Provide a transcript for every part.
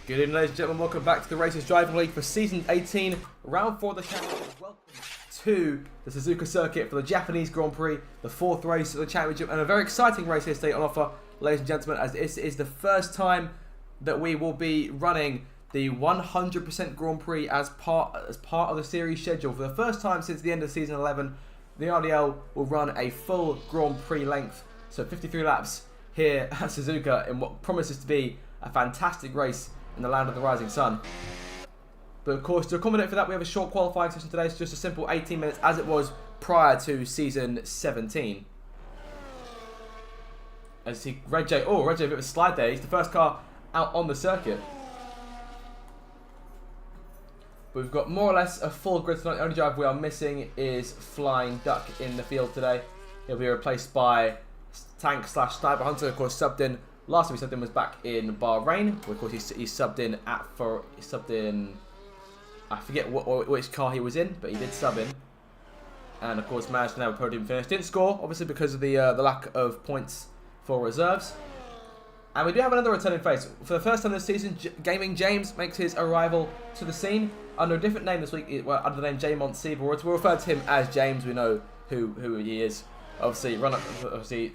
Good evening, ladies and gentlemen. Welcome back to the Racers Driving League for Season 18, Round 4 of the Championship. Welcome to the Suzuka Circuit for the Japanese Grand Prix, the fourth race of the Championship, and a very exciting race here today on offer, ladies and gentlemen, as this is the first time that we will be running the 100% Grand Prix as part of the series schedule. For the first time since the end of Season 11, the RDL will run a full Grand Prix length, so 53 laps here at Suzuka in what promises to be a fantastic race in the land of the rising sun. But of course, to accommodate for that, we have a short qualifying session today. It's just a simple 18 minutes as it was prior to Season 17. As you see, Red J, a bit of a slide there. He's the first car out on the circuit. But we've got more or less a full grid tonight. The only driver we are missing is Flying Duck in the field today. He'll be replaced by Tank / Sniper Hunter, of course, subbed in. Last time he subbed in was back in Bahrain. Of course, he subbed in. I forget which car he was in, but he did sub in. And of course, managed to have a podium finish. Didn't score, obviously, because of the lack of points for reserves. And we do have another returning face. For the first time this season, Gaming James makes his arrival to the scene under a different name this week, under the name Jamont Siebel. We'll refer to him as James. We know who he is. Obviously,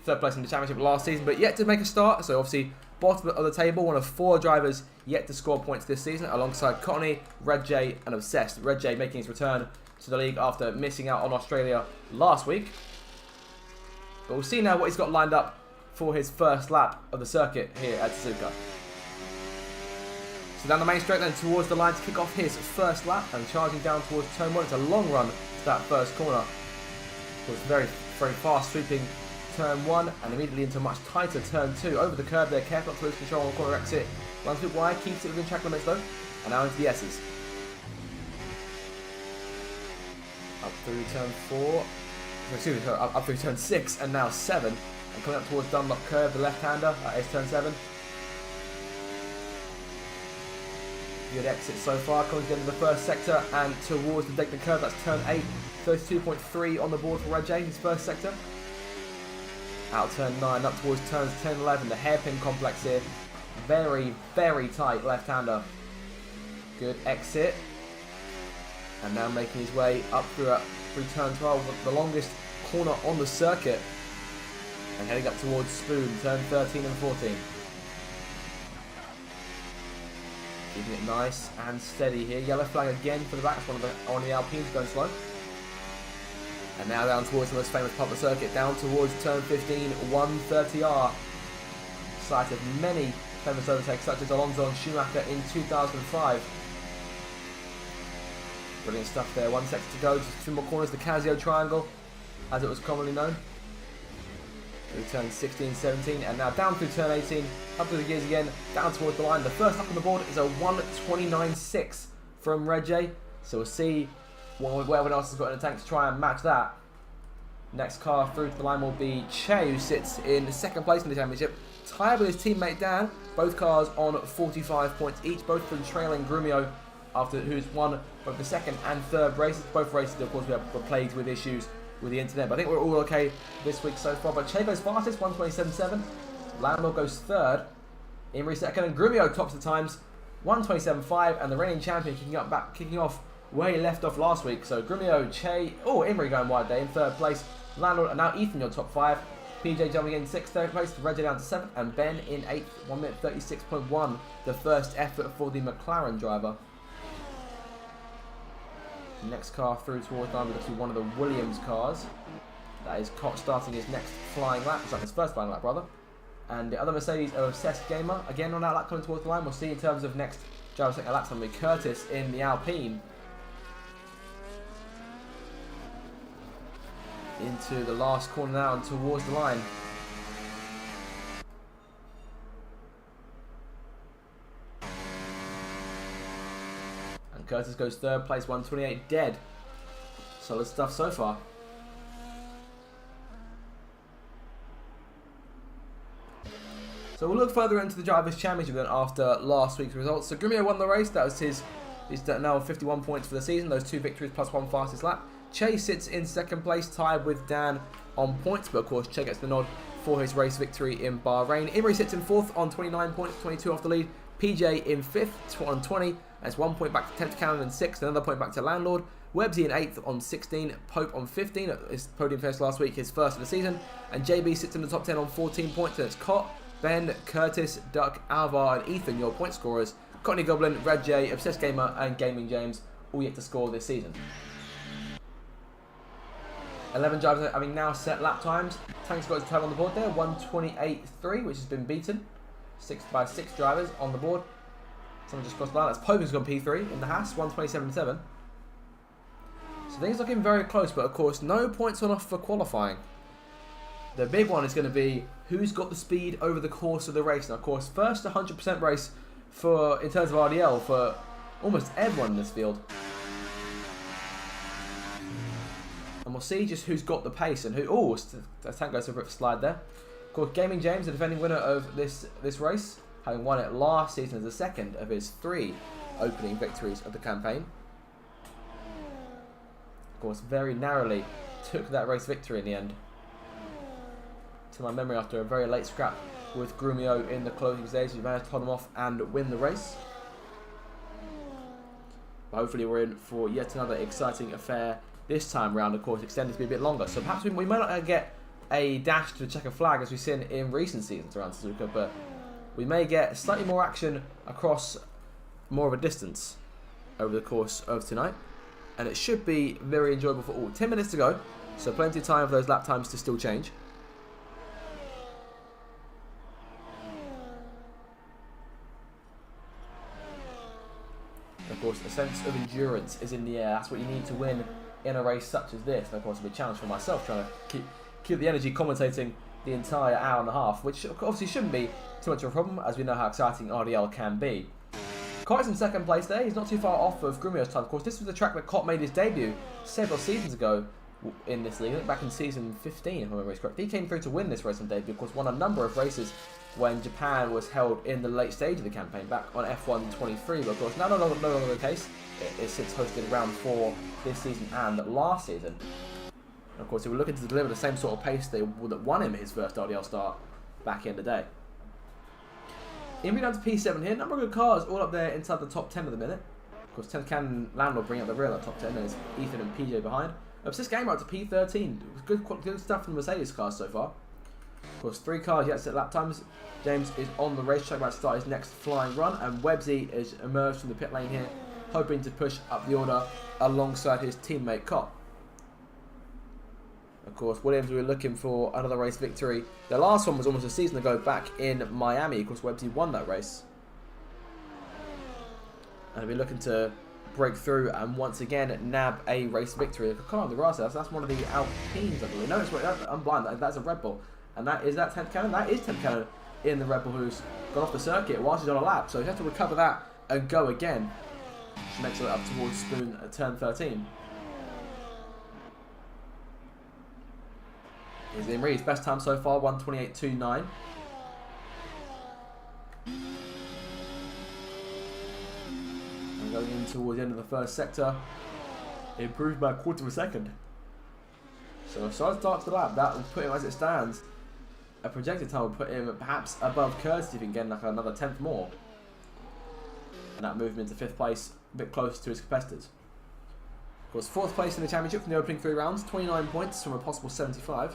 third place in the championship last season, but yet to make a start. So obviously, bottom of the table, one of 4 drivers yet to score points this season, alongside Cottony, Red J, and Obsessed. Red J making his return to the league after missing out on Australia last week. But we'll see now what he's got lined up for his first lap of the circuit here at Suzuka. So down the main straight then towards the line to kick off his first lap, and charging down towards turn 1. It's a long run to that first corner. So it's very fast sweeping turn 1 and immediately into a much tighter turn 2. Over the curb there, careful not to lose control on the corner exit. Runs a bit wide, keeps it within track limits though. And now into the S's. Up through turn 4. Excuse me, up through turn 6 and now 7. And coming up towards Dunlop curve, the left-hander, that is turn 7. Good exit so far, coming together the first sector and towards the Degner curve, that's turn 8. 32.3 on the board for Red J, his first sector. Out turn 9, up towards turns 10 and 11, the hairpin complex here. Very, very tight left-hander. Good exit. And now making his way up through turn 12, the longest corner on the circuit. And heading up towards Spoon, turn 13 and 14. Keeping it nice and steady here. Yellow flag again for the back. That's one of the Alpines going slow. And now down towards the most famous part of the circuit, down towards turn 15, 130R. Site of many famous overtakes such as Alonso and Schumacher in 2005. Brilliant stuff there. 1 sector to go, just 2 more corners, the Casio Triangle, as it was commonly known. Through turn 16, 17, and now down through turn 18, up through the gears again, down towards the line. The first up on the board is a 129.6 from Red J. So we'll see what everyone else has got in the tank to try and match that. Next car through to the line will be Che, who sits in second place in the championship, tied with his teammate Dan. Both cars on 45 points each, both from trailing Grumio, who's won both the second and third races. Both races, of course, were plagued with issues with the internet, but I think we're all okay this week so far. But Che goes fastest, 127.7. Landor goes third. Imri second, and Grumio tops the times, 127.5, and the reigning champion kicking off where he left off last week. So Grumio, Che, Imri going wide there in third place. Landor, and now Ethan your top 5. PJ jumping in 6th, 3rd place, Red J down to 7th, and Ben in 8th, 1 minute 36.1. The first effort for the McLaren driver. Next car through towards line, we'll see one of the Williams cars. That is Koch starting his next flying lap, his first flying lap rather. And the other Mercedes are Obsessed Gamer, again on that lap coming towards the line. We'll see in terms of next driver taking a lap, going to be Curtis in the Alpine. Into the last corner now and towards the line. And Curtis goes third place, 128 dead. Solid stuff so far. So we'll look further into the Drivers' Championship then after last week's results. So Grumio won the race. That was he's now 51 points for the season. Those 2 victories plus 1 fastest lap. Che sits in second place, tied with Dan on points, but of course Che gets the nod for his race victory in Bahrain. Imri sits in 4th on 29 points, 22 off the lead. PJ in 5th on 20. That's 1 point back to 10th Cannon in 6th, another point back to Landlord. Webbsy in 8th on 16, Pope on 15, his podium finish last week, his first of the season. And JB sits in the top 10 on 14 points, and it's Cott, Ben, Curtis, Duck, Alvar and Ethan, your point scorers. Courtney Goblin, Red J, Obsessed Gamer and Gaming James, all yet to score this season. 11 drivers having now set lap times. Tank's got his time on the board there, 1:28.3, which has been beaten by 6 drivers on the board. Someone just crossed the line. That's Pope who's gone P3 in the Haas, 1:27.7. So things looking very close, but of course no points on offer for qualifying. The big one is going to be who's got the speed over the course of the race. Now, of course, first 100% race in terms of RDL for almost everyone in this field. And we'll see just who's got the pace and who. Oh, Tank goes for a bit of a slide there. Of course, Gaming James, the defending winner of this race, having won it last season as the second of his 3 opening victories of the campaign. Of course, very narrowly took that race victory in the end. To my memory, after a very late scrap with Grumio in the closing stage, he managed to hold him off and win the race. But hopefully we're in for yet another exciting affair this time round, of course, extended to be a bit longer. So perhaps we might not get a dash to the checker flag as we've seen in recent seasons around Suzuka, but we may get slightly more action across more of a distance over the course of tonight. And it should be very enjoyable for all. 10 minutes to go, so plenty of time for those lap times to still change. Of course, a sense of endurance is in the air. That's what you need to win in a race such as this. And of course, it'll be a challenge for myself trying to keep the energy commentating the entire hour and a half, which obviously shouldn't be too much of a problem, as we know how exciting RDL can be. Cott's in second place there. He's not too far off of Grumio's time. Of course, this was the track that Cott made his debut several seasons ago in this league. I think back in season 15, if I remember correctly. He came through to win this race on debut. Of course, won a number of races when Japan was held in the late stage of the campaign, back on F1 23. But of course, no longer the case. It's since hosted round 4 this season and last season. And of course, he was looking to deliver the same sort of pace that won him his first RDL start back in the day. In down to P7 here, number of good cars all up there inside the top 10 at the minute. Of course, 10th Cannon Landlord bring up the rear of that top 10, and there's Ethan and PJ behind. Obsessed Gamer up to P13. Good stuff from the Mercedes cars so far. Of course, 3 cars yet to set lap times. James is on the racetrack about to start his next flying run, and Webbsy has emerged from the pit lane here, hoping to push up the order alongside his teammate Cott. Of course, Williams were looking for another race victory. The last one was almost a season ago back in Miami. Of course, Webbsy won that race. And he'll be looking to break through and once again nab a race victory. The car on the grass, that's one of the Alpines, I believe. No, I'm blind. That's a Red Bull. And that is that 10th Cannon? That is 10th Cannon in the Red Bull, who's gone off the circuit whilst he's on a lap. So he has to recover that and go again. Which makes it up towards Spoon at turn 13. Here's Imri, his best time so far, 1:28.29. And going in towards the end of the first sector, improved by a quarter of a second. So a solid start to the lap. That will put him, as it stands, a projected time will put him perhaps above Curtis if he can get like another 10th more. And that movement into 5th place, a bit closer to his competitors. Of course, 4th place in the championship from the opening 3 rounds, 29 points from a possible 75.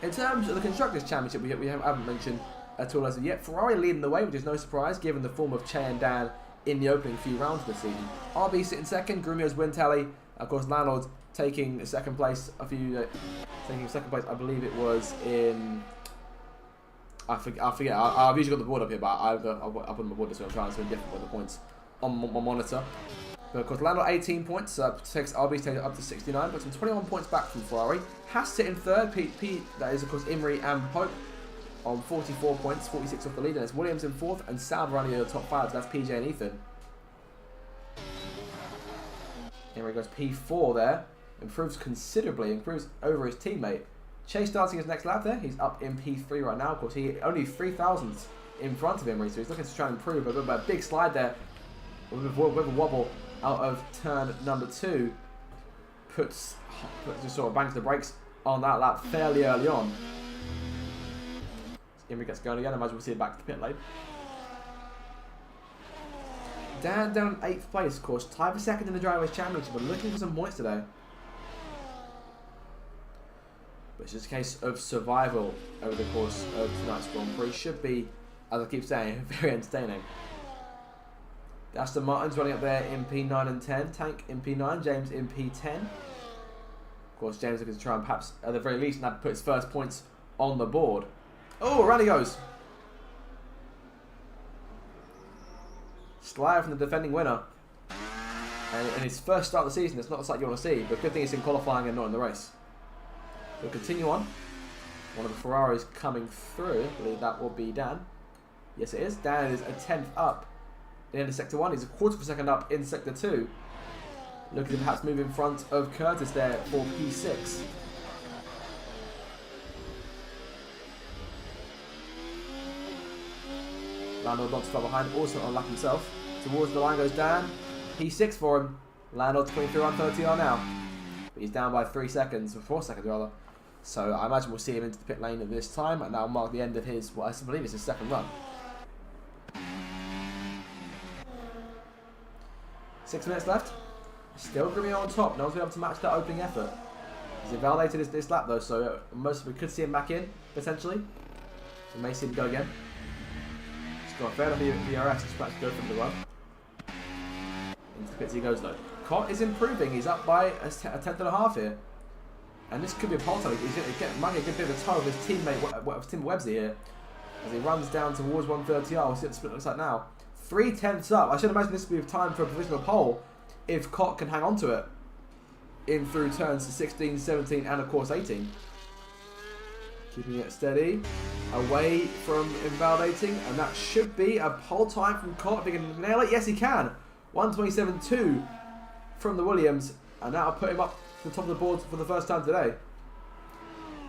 In terms of the Constructors' Championship, we haven't mentioned at all as of yet. Ferrari leading the way, which is no surprise, given the form of Che and Dan in the opening few rounds this season. RB sitting second, Grumio's win tally. Of course, Landlord taking second place. Taking second place, I believe it was in. I forget. I've usually got the board up here, but I'll put my board this way. I'm trying something different with the points on my monitor. But of course, Landlord 18 points, takes RB up to 69, but some 21 points back from Ferrari. Haas sit in third, that is of course Imri and Pope on 44 points, 46 off the lead, and it's Williams in 4th, and Salva running in the top 5, so that's PJ and Ethan. Imri goes P4 there, improves considerably, improves over his teammate. Chase starting his next lap there, he's up in P3 right now, of course, he only 3 thousandths in front of Imri, so he's looking to try and improve, but a big slide there, with a wobble out of turn number 2, puts just sort of bangs the brakes on that lap fairly early on. Imri gets going again. I imagine we'll see it back to the pit lane. Dan down 8th place, of course. Tied for 2nd in the Drivers' Championship, but looking for some points today. But it's just a case of survival over the course of tonight's Grand Prix. Should be, as I keep saying, very entertaining. Aston Martin's running up there in P9 and 10. Tank in P9, James in P10. Of course, James looking to try and perhaps, at the very least, now put his first points on the board. Oh, around he goes. Slide from the defending winner. And in his first start of the season, it's not the sight you want to see, but good thing it's in qualifying and not in the race. We'll continue on. One of the Ferraris coming through. I believe that will be Dan. Yes, it is. Dan is a 10th up in Sector 1. He's a quarter of a second up in Sector 2. Looking to perhaps move in front of Curtis there for P6. Lando not too far behind, also on lap himself. Towards the line goes Dan. P6 for him. Lando 23 on 30R now. But he's down by 3 seconds, or 4 seconds rather. So I imagine we'll see him into the pit lane at this time, and that'll mark the end of his, what I believe is his 2nd run. 6 minutes left. Still Grumio on top. No one's been able to match that opening effort. He's invalidated this lap though, so we could see him back in, potentially. So we may see him go again. He's got a fair enough VRS to perhaps go from the run. Into the pits he goes though. Cott is improving. He's up by a 10th and a half here. And this could be a pole time. He's going to might get a good bit of a toe of his teammate, Tim Websey here. As he runs down towards 130R. We'll see what the split looks like now. 3/10 up. I should imagine this would be time for a provisional pole if Cott can hang on to it in through turns 16, 17 and of course 18. Keeping it steady, away from invalidating, and that should be a pole time from Cott. If he can nail it, yes he can. 1:27.2 from the Williams, and that'll put him up to the top of the board for the first time today.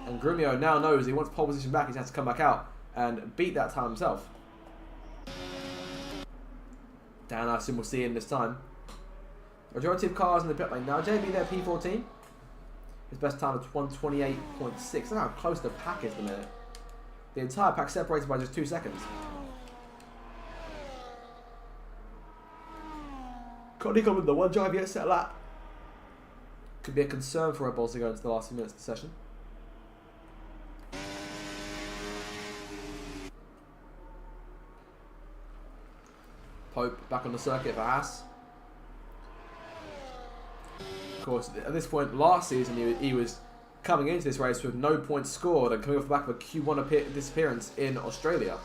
And Grumio now knows he wants pole position back, he has to come back out and beat that time himself. Dan, I assume we'll see him this time. Majority of cars in the pit lane now. JB there, P14. His best time is 1:28.6. That's how close the pack is at the minute. The entire pack separated by just 2 seconds. Connie got with the one drive yet set a lap. Could be a concern for Red Bulls to go into the last few minutes of the session. Pope back on the circuit for Haas. Of course, at this point last season, he was coming into this race with no points scored and coming off the back of a Q1 disappearance in Australia.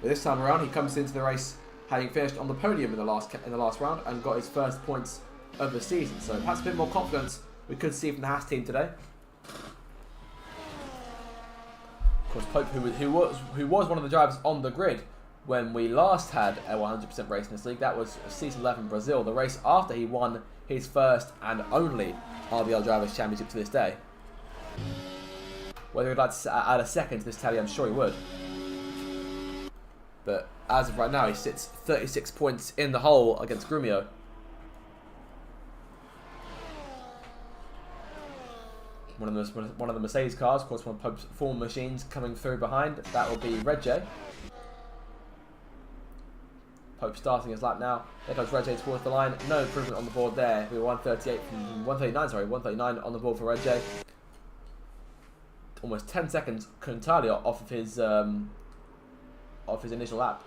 But this time around, he comes into the race having finished on the podium in the last round and got his first points of the season. So perhaps a bit more confidence we could see from the Haas team today. Of course, Pope, who was one of the drivers on the grid when we last had a 100% race in this league. That was season 11 Brazil, the race after he won his first and only RBL Drivers' Championship to this day. Whether he'd like to add a second to this tally, I'm sure he would. But as of right now, he sits 36 points in the hole against Grumio. One of the Mercedes cars, of course, one of Pope's former machines coming through behind. That will be Red J. Pope starting his lap now. There goes Red J towards the line. No improvement on the board there. We were 139 on the board for Red J. Almost 10 seconds entirely off of his initial lap.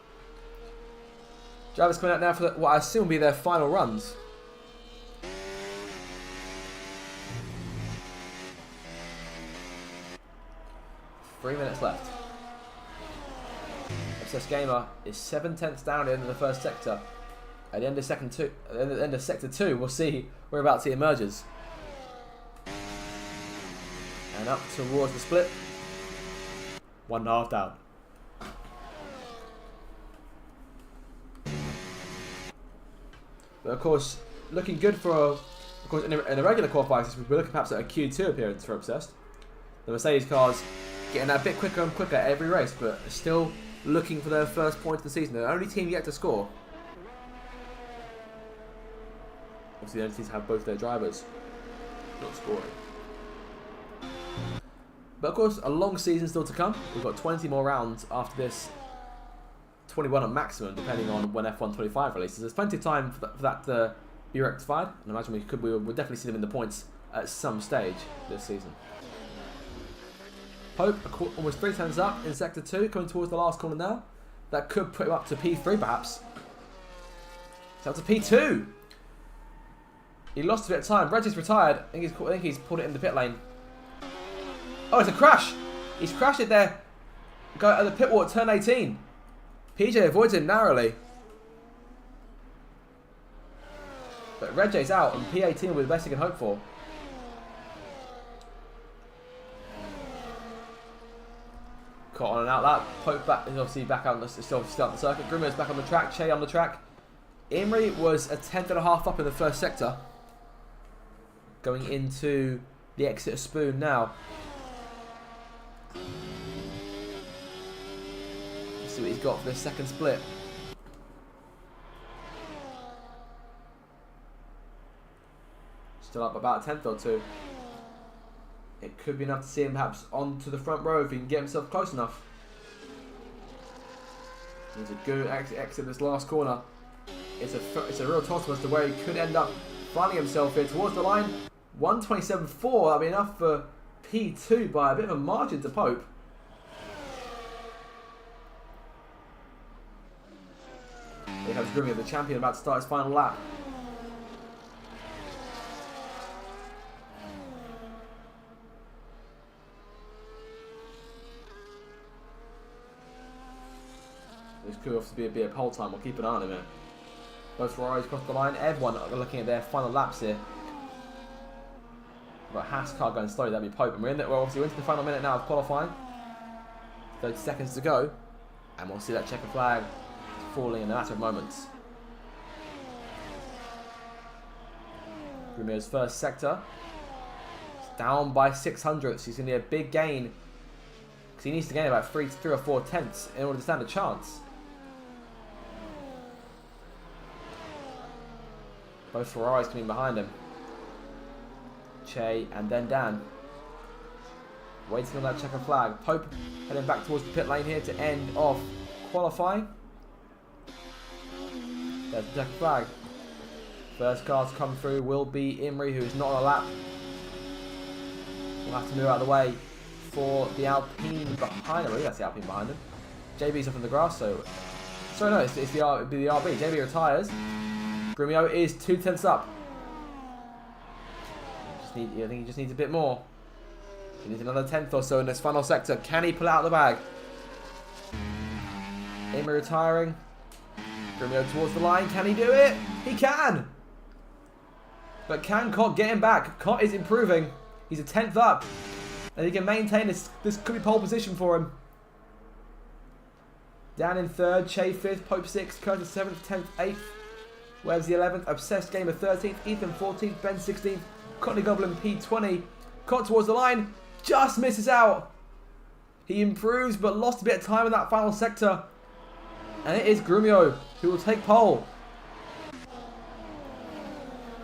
Drivers coming out now for what I assume will be their final runs. Three minutes left. FCS Gamer is 7/10 down in the first sector. At the end of sector 2, we'll see whereabouts he emerges. And up towards the split. 1.5 down. But of course, looking good for, of course, in a regular qualifying system, we're looking perhaps at a Q2 appearance for Obsessed. The Mercedes cars getting that bit quicker and quicker every race, but still looking for their first point of the season. They're the only team yet to score. Obviously, the only teams have both their drivers not scoring. But of course, a long season still to come. We've got 20 more rounds after this 21 at maximum, depending on when F1 25 releases. There's plenty of time for that to be rectified, and I imagine we'll definitely see them in the points at some stage this season. Pope almost 3 tenths up in Sector 2, coming towards the last corner now. That could put him up to P3 perhaps. So up to P2. He lost a bit of time. Reggie's retired. I think he's pulled it in the pit lane. Oh, it's a crash. He's crashed it there. Go at the pit wall at turn 18. PJ avoids him narrowly. But Reggie's out, and P18 will be the best he can hope for. Caught on and out that. Pope back is obviously back on the circuit. Grimmer's back on the track. Che on the track. Imrie was a 10.5 up in the first sector. Going into the exit of Spoon now. Let's see what he's got for this second split. Still up about a tenth or two. It could be enough to see him perhaps onto the front row if he can get himself close enough. He's a good exit this last corner. It's a real toss as to where he could end up finding himself here towards the line. 127.4, that'll be enough for P2 by a bit of a margin to Pope. Here comes Grimmy, the champion, about to start his final lap. This could obviously be a pole time. We'll keep an eye on him here. Both Ferraris across the line. Everyone are looking at their final laps here. We've got Haskell going slowly. That'd be Pope. And we're obviously into the final minute now of qualifying. 30 seconds to go. And we'll see that checker flag falling in a matter of moments. Grimmier's first sector. It's down by 600. So he's going to need a big gain. Because he needs to gain about 3 or 4 tenths in order to stand a chance. Both Ferraris coming behind him. Che and then Dan. Waiting on that checker flag. Pope heading back towards the pit lane here to end off qualifying. There's the checker flag. First car to come through will be Imrie, who is not on a lap. We'll have to move out of the way for the Alpine behind him. I think that's the Alpine behind him. JB's up in the it'd be the RB. JB retires. Grimmio is 2 tenths up. I think he just needs a bit more. He needs another tenth or so in this final sector. Can he pull out the bag? Imrie retiring. Grimmio towards the line. Can he do it? He can! But can Cott get him back? Cott is improving. He's a 10th up. And he can maintain this. This could be pole position for him. Dan in 3rd. Che 5th. Pope 6th. Curtis 7th. 10th. 8th. Webb's the 11th. Obsessed Gamer 13th. Ethan 14th. Ben 16th. Courtney Goblin P20. Cott towards the line. Just misses out. He improves but lost a bit of time in that final sector. And it is Grumio who will take pole.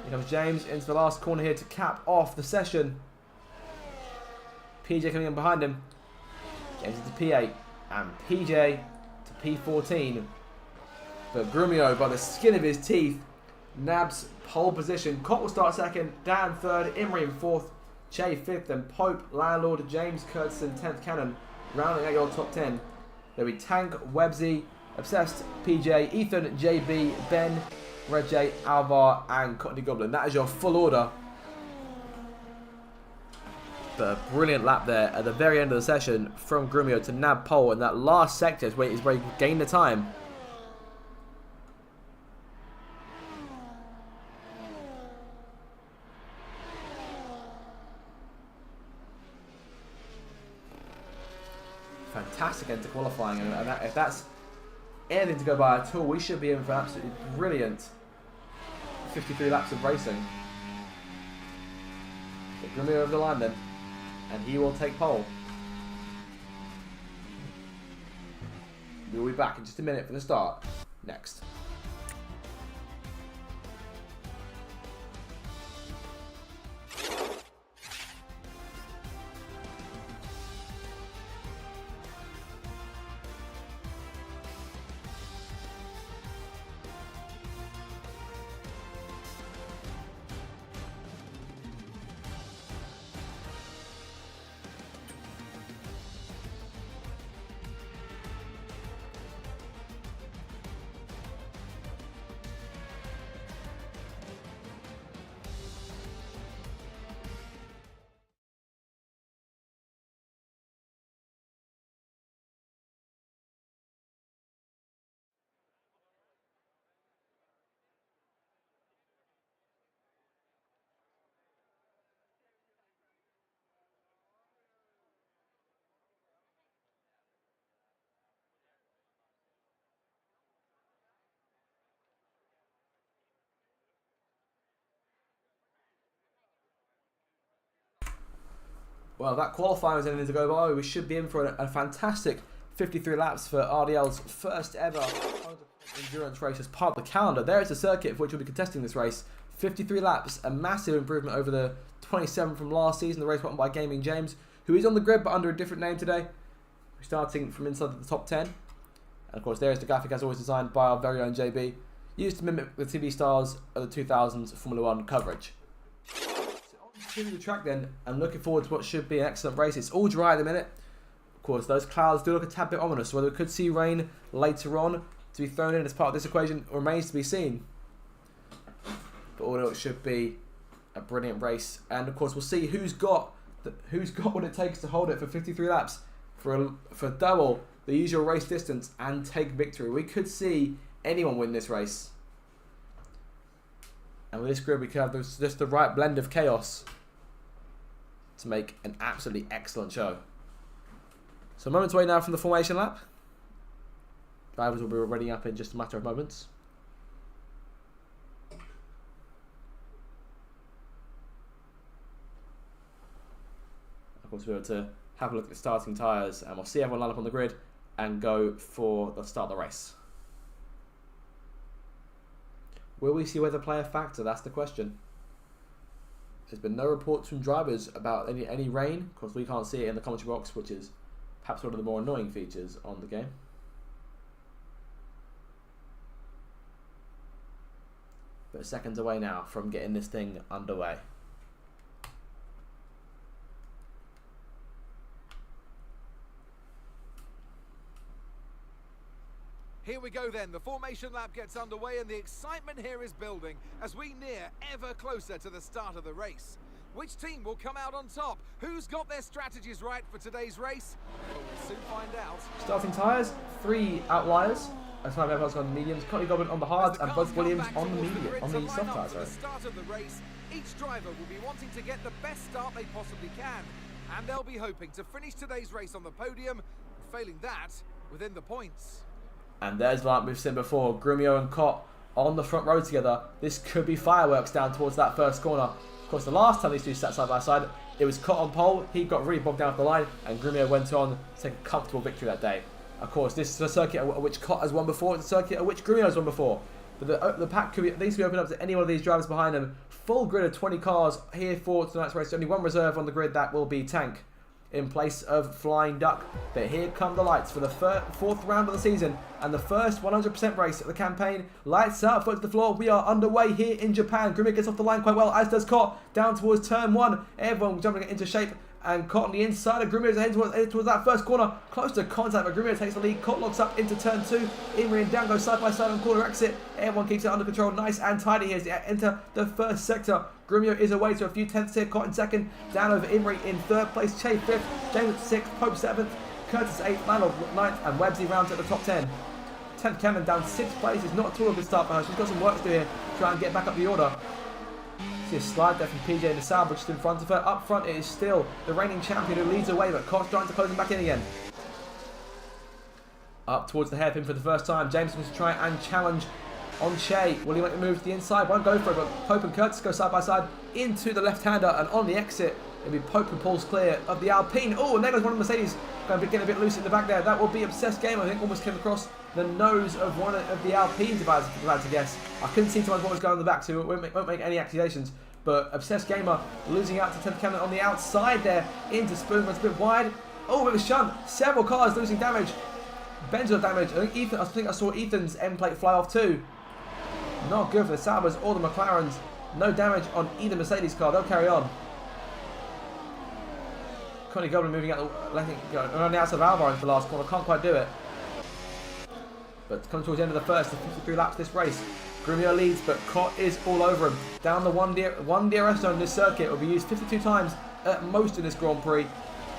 Here comes James into the last corner here to cap off the session. PJ coming in behind him. James into P8. And PJ to P14. But Grumio, by the skin of his teeth, nabs pole position. Cott will start 2nd, Dan 3rd, Imrie in 4th, Che 5th, and Pope, Landlord, James, Curtison, 10th Cannon, rounding out your top 10. There'll be Tank, Webbsy, Obsessed, PJ, Ethan, JB, Ben, Reggie, Alvar, and Courtney Goblin. That is your full order. But a brilliant lap there at the very end of the session from Grumio to nab pole, and that last sector is where he gained the time. Fantastic end to qualifying, and if that's anything to go by at all, we should be in for an absolutely brilliant 53 laps of racing. Get Grimmy over the line then, and he will take pole. We'll be back in just a minute for the start. Next. Well, that qualifying was ending to go by. We should be in for a fantastic 53 laps for RDL's first ever endurance race as part of the calendar. There is a circuit for which we'll be contesting this race. 53 laps, a massive improvement over the 27 from last season. The race won by Gaming James, who is on the grid but under a different name today. We're starting from inside the top 10. And of course, there is the graphic as always designed by our very own JB, used to mimic the TV stars of the 2000s Formula 1 coverage. To the track then, and looking forward to what should be an excellent race. It's all dry at the minute. Of course, those clouds do look a tad bit ominous. Whether we could see rain later on to be thrown in as part of this equation remains to be seen. But all in all, it should be a brilliant race. And of course, we'll see who's got what it takes to hold it for 53 laps for double the usual race distance and take victory. We could see anyone win this race. And with this grid, we could have just the right blend of chaos to make an absolutely excellent show. So moments away now from the formation lap. Drivers will be ready up in just a matter of moments. Of course, we're able to have a look at the starting tyres, and we'll see everyone line up on the grid and go for the start of the race. Will we see weather play a factor? That's the question. There's been no reports from drivers about any rain. Of course, we can't see it in the commentary box, which is perhaps one of the more annoying features on the game. But seconds away now from getting this thing underway. Here we go then, the formation lap gets underway and the excitement here is building as we near ever closer to the start of the race. Which team will come out on top? Who's got their strategies right for today's race? Well, we'll soon find out. Starting tyres, 3 outliers. As far as everyone's on the mediums, Cotney Goblin on the hards and Buzz Williams on the medium, on the soft tyres. At the start of the race, each driver will be wanting to get the best start they possibly can. And they'll be hoping to finish today's race on the podium, failing that, within the points. And there's the line we've seen before, Grumio and Cott on the front row together. This could be fireworks down towards that first corner. Of course, the last time these two sat side by side, it was Cott on pole. He got really bogged down off the line, and Grumio went on to take a comfortable victory that day. Of course, this is a circuit at which Cott has won before. It's a circuit at which Grumio has won before. But the pack could be, these could be opened up to any one of these drivers behind them. Full grid of 20 cars here for tonight's race. Only one reserve on the grid, that will be Tank in place of Flying Duck. But here come the lights for the fourth round of the season and the first 100% race of the campaign. Lights out, foot to the floor. We are underway here in Japan. Grumio gets off the line quite well, as does Cott, down towards turn 1. Everyone jumping into shape, and Cott on the inside of Grumio is heading towards that first corner. Close to contact, but Grumio takes the lead. Cott locks up into turn 2. Imri and down go side by side on corner exit. Everyone keeps it under control. Nice and tidy here as they enter the first sector. Grumio is away to a few tenths here. Cott in second. Down over Imri in third place. Che 5th. James 6th. Pope 7th. Curtis 8th. Landlord 9th. And Webbsy rounds at the top 10. 10th Cameron down 6th place. Is not at all a good start for her. She's got some work to do here to try and get back up the order. See a slide there from PJ and the Sauber just in front of her. Up front it is still the reigning champion who leads away, but Cott's trying to close him back in again. Up towards the hairpin for the first time. James wants to try and challenge on Che. Will he make the move to the inside? Won't go for it, but Pope and Curtis go side by side into the left-hander, and on the exit it'll be Pope who pulls clear of the Alpine. Oh, and there goes one of the Mercedes. Going to get a bit loose in the back there. That will be Obsessed Gamer. I think almost came across the nose of one of the Alpines, if I had to guess. I couldn't see too much what was going on in the back, so it won't make any accusations. But Obsessed Gamer losing out to 10th Cameron on the outside there into Spoon, runs a bit wide. Oh, it was shunt. Several cars losing damage. Benzo damage. I think I saw Ethan's end plate fly off too. Not good for the Saubers or the McLarens. No damage on either Mercedes car. They'll carry on. Connie Goblin moving out around the outside of Alvaro into the last corner. Can't quite do it. But coming towards the end of the first, the 53 laps of this race. Grumio leads, but Cott is all over him. Down the one DRS zone in this circuit will be used 52 times at most in this Grand Prix.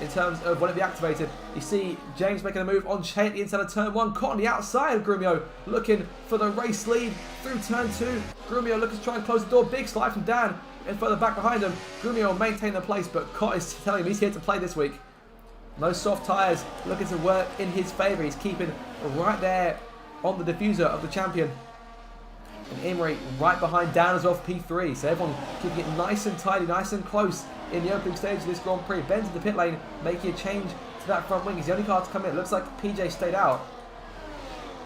In terms of when it be activated, you see James making a move on Che at the inside of turn 1. Cott on the outside of Grumio, looking for the race lead through turn 2. Grumio looking to try and close the door. Big slide from Dan and further back behind him. Grumio will maintain the place, but Cott is telling him he's here to play this week. No soft tyres, looking to work in his favour. He's keeping right there on the diffuser of the champion. And Imrie right behind Dan as well for P3. So everyone keeping it nice and tidy, nice and close in the opening stage of this Grand Prix. Ben's in the pit lane, making a change to that front wing. He's the only car to come in. It looks like PJ stayed out.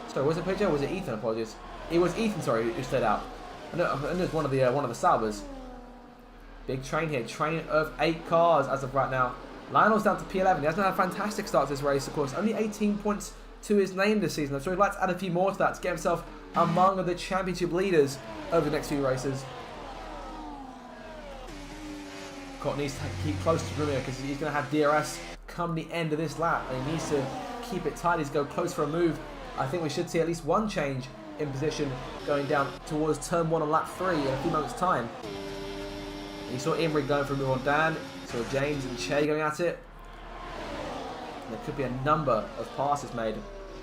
Sorry, was it PJ or was it Ethan? Apologies. It was Ethan, sorry, who stayed out. I know it was one of the Saubers. Big train here. Train of 8 cars as of right now. Lionel's down to P11. He hasn't had a fantastic start to this race, of course. Only 18 points to his name this season. I'm sure he'd like to add a few more to that to get himself among the championship leaders over the next few races. Cott needs to keep close to Grumio because he's going to have DRS come the end of this lap. And he needs to keep it tight. He's go close for a move. I think we should see at least one change in position going down towards turn 1 on lap 3 in a few moments' time. And you saw Imrie going for a move on Dan. You saw James and Che going at it. And there could be a number of passes made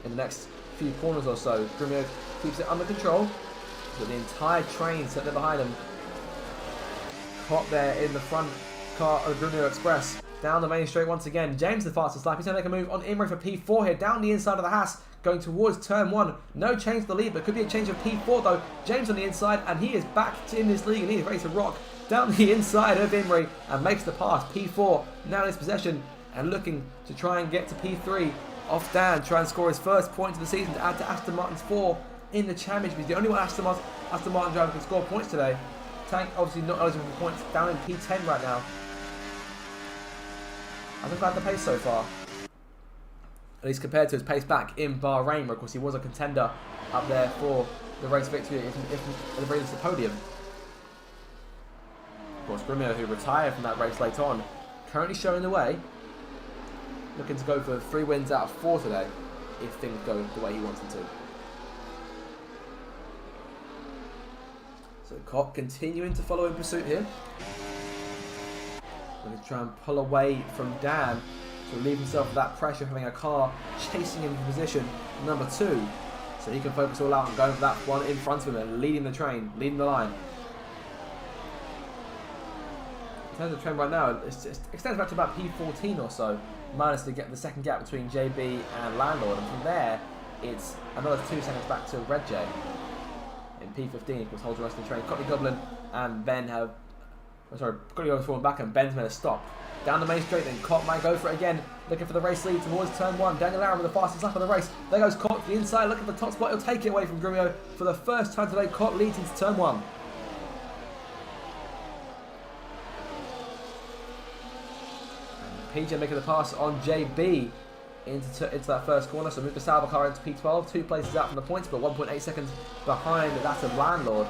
in the next few corners or so. Grumio keeps it under control. He's got the entire train set there behind him. Caught there in the front car of the Grumio Express. Down the main straight once again. James the fastest lap. He's going to make a move on Imrie for P4 here. Down the inside of the Haas. Going towards turn 1. No change to the lead, but could be a change of P4 though. James on the inside, and he is back in this league, and he is ready to rock down the inside of Imrie and makes the pass. P4 now in his possession and looking to try and get to P3 off Dan. Try and score his first point of the season to add to Aston Martin's 4 in the championship. He's the only one Aston Martin driver can score points today. Tank obviously not eligible for points, down in P10 right now. Hasn't found the pace so far. At least compared to his pace back in Bahrain, where of course he was a contender up there for the race victory if the race is the podium. Of course, Grumio, who retired from that race late on, currently showing the way. Looking to go for 3 wins out of 4 today, if things go the way he wants them to. So Cott continuing to follow in pursuit here. Going to try and pull away from Dan to relieve himself of that pressure of having a car chasing him in position number 2. So he can focus all out on going for that one in front of him and leading the train, leading the line. In terms of trend right now, it extends back to about P14 or so, minus the second gap between JB and Landlord, and from there it's another 2 seconds back to Red J. In P15, of course, holds the rest of the train. Courtney Goblin and Ben have, Courtney Goblin's fallen back and Ben's made a stop. Down the main straight then, Cott might go for it again, looking for the race lead towards turn 1. Daniel Aaron with the fastest lap of the race. There goes Cott to the inside, looking for the top spot. He'll take it away from Grumio. For the first time today, Cott leads into turn 1. PJ making the pass on JB into that first corner, so move the Sauber car into P12, 2 places out from the points, but 1.8 seconds behind that of Landlord.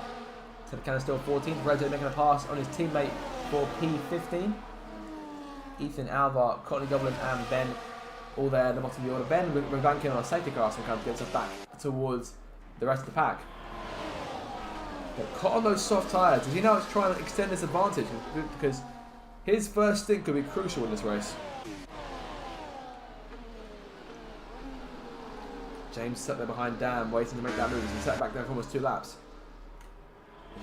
So the can still 14th. Rezo making a pass on his teammate for P15. Ethan, Alvar, Courtney Goblin and Ben all there in the bottom of the order. Ben banking on a safety car sometimes gets us back towards the rest of the pack. But Cott on those soft tyres, does he now try and extend this advantage? Because his first stint could be crucial in this race. James sat there behind Dan, waiting to make that move. He sat back there for almost 2 laps.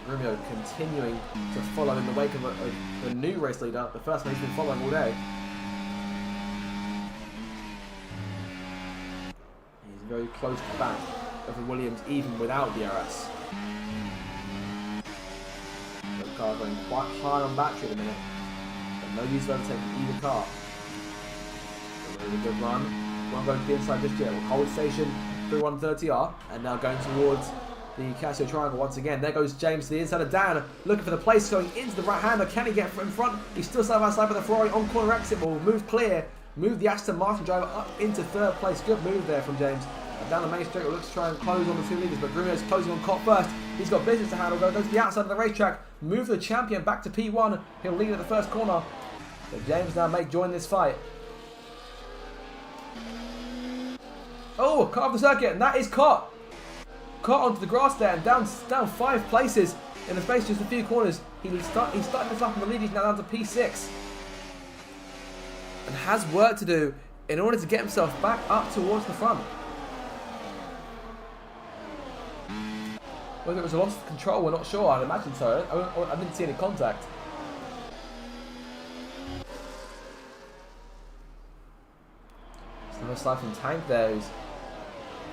Grumio continuing to follow in the wake of a new race leader, the first one he's been following all day. He's very close to the back of the Williams, even without DRS. The car going quite high on battery at the minute, but no use of overtaking either car. A really good run. Won't go to the inside just yet. We'll hold station through 130R, and now going towards the Casio Triangle once again. There goes James to the inside of Dan, looking for the place, going into the right-hander. Can he get in front? He's still side by side with the Ferrari on corner exit, but will move clear. Move the Aston Martin driver up into 3rd place. Good move there from James. And down the main straight, looks to try and close on the 2 leaders, but Grumio's closing on Cott first. He's got business to handle. Goes to the outside of the racetrack. Move the champion back to P1. He'll lead at the first corner. But James now may join this fight. Oh, cut off the circuit, and that is Cott. Caught onto the grass there and down 5 places in the space just a few corners. He started this lap in the lead. He's now down to P6 and has work to do in order to get himself back up towards the front. Whether it was a loss of control, we're not sure. I'd imagine so. I didn't see any contact. It's the most life from Tank there, who's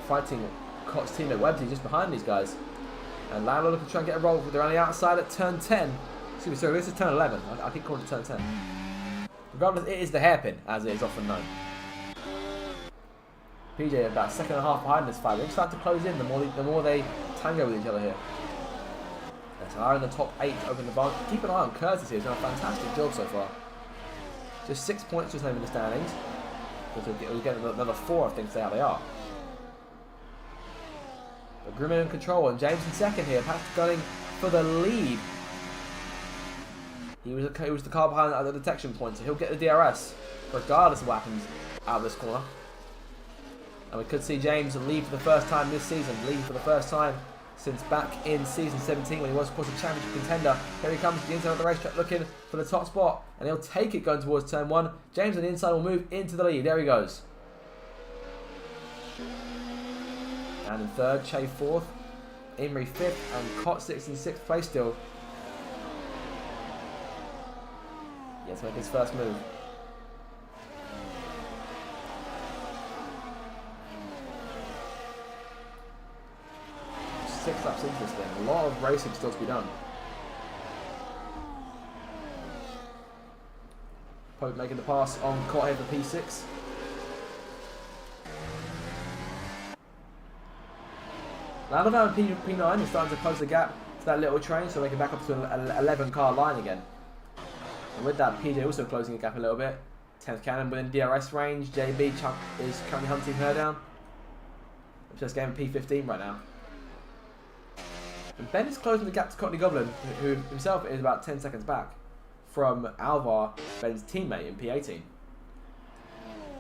fighting Cott's teammate Websy just behind these guys. And Lando looking to try and get a roll. They're on the outside at turn 10. Excuse me, sorry, this is turn 11. I keep calling it turn 10. Regardless, it is the hairpin, as it is often known. PJ about a second and a half behind this fight. They're starting to close in the more they tango with each other here. So are in the top 8 over the bar. Keep an eye on Curtis here. He's done a fantastic job so far. Just 6 points just over in the standings. We'll get another 4, I think, see how they are. But Grimmett in control, and James in second here. Perhaps going for the lead. He was the car behind at the detection point, so he'll get the DRS regardless of what happens out of this corner. And we could see James lead for the first time this season. Lead for the first time since back in season 17 when he was, of course, a championship contender. Here he comes to the inside of the racetrack looking for the top spot. And he'll take it going towards turn 1. James on the inside will move into the lead. There he goes. And in third, Che fourth. Imrie 5th. And Cott 6th in 6th place still. He has to make his first move. 6 laps into this thing. A lot of racing still to be done. Pope making the pass on Cott here for P6. Now they're now in P9 is starting to close the gap to that little train so they can back up to an 11 car line again. And with that, PJ also closing the gap a little bit. 10th Cannon within DRS range. JB Chuck is currently hunting her down. Just getting P15 right now. And Ben is closing the gap to Courtney Goblin, who himself is about 10 seconds back from Alvar, Ben's teammate in P18.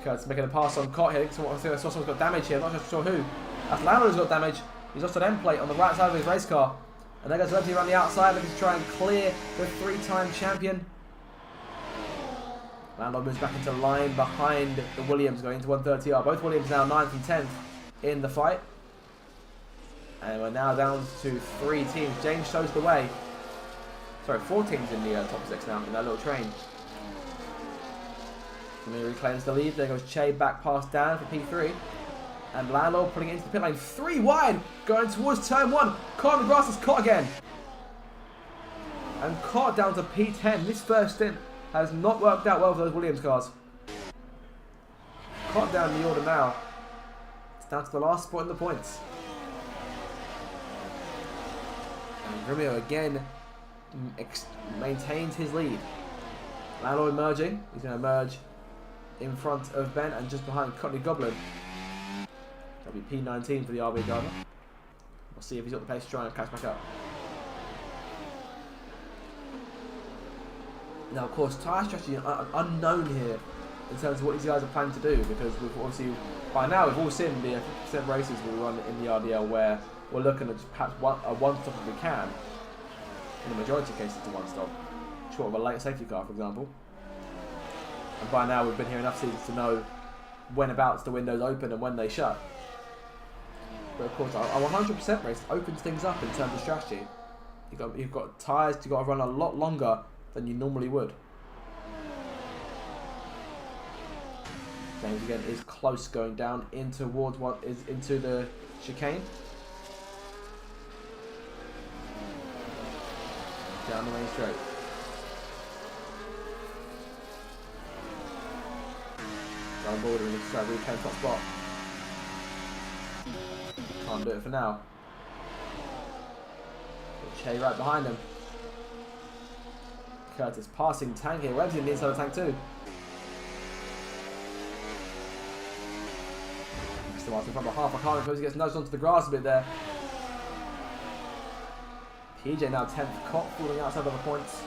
Kurt's making a pass on Cott here. I think I saw someone's got damage here. I'm not sure who. That's Lando who's got damage. He's lost an end plate on the right side of his race car. And there goes Websy around the outside, looking to try and clear the 3-time champion. Lando moves back into line behind the Williams going into 130R. Both Williams now 9th and 10th in the fight. And we're now down to 3 teams. James shows the way. Sorry, 4 teams in the top 6 now in that little train. He reclaims the lead. There goes Che back past Dan for P3. And Lando putting it into the pit lane. 3 wide going towards turn 1. Caught on the grass is Cott again. And Cott down to P10. This first stint has not worked out well for those Williams cars. Cott down in the order now. It's down to the last spot in the points. And Romeo again maintains his lead. Lando emerging. He's going to emerge in front of Ben and just behind Courtney Goblin. That'll be P19 for the RB driver. We'll see if he's got the pace to try and catch back up. Now, of course, tyre strategy is unknown here in terms of what these guys are planning to do, because we've obviously, by now, we've all seen the 50% races we run in the RDL where we're looking at just perhaps one stop if we can. In the majority of cases, to one stop, short of a late safety car, for example. And by now, we've been here enough seasons to know whenabouts the windows open and when they shut. But of course, our 100% race opens things up in terms of strategy. You've got tyres, you've got to run a lot longer than you normally would. James again is close going down in towards what is into the chicane. Down the main straight. Down border and try to reclaim top spot. Can't do it for now. Got Che right behind him. Curtis passing tank here. Webb's in the inside of the tank too. Still Martin from half a car because he gets nudged onto the grass a bit there. PJ now 10th. Cott falling outside of the points.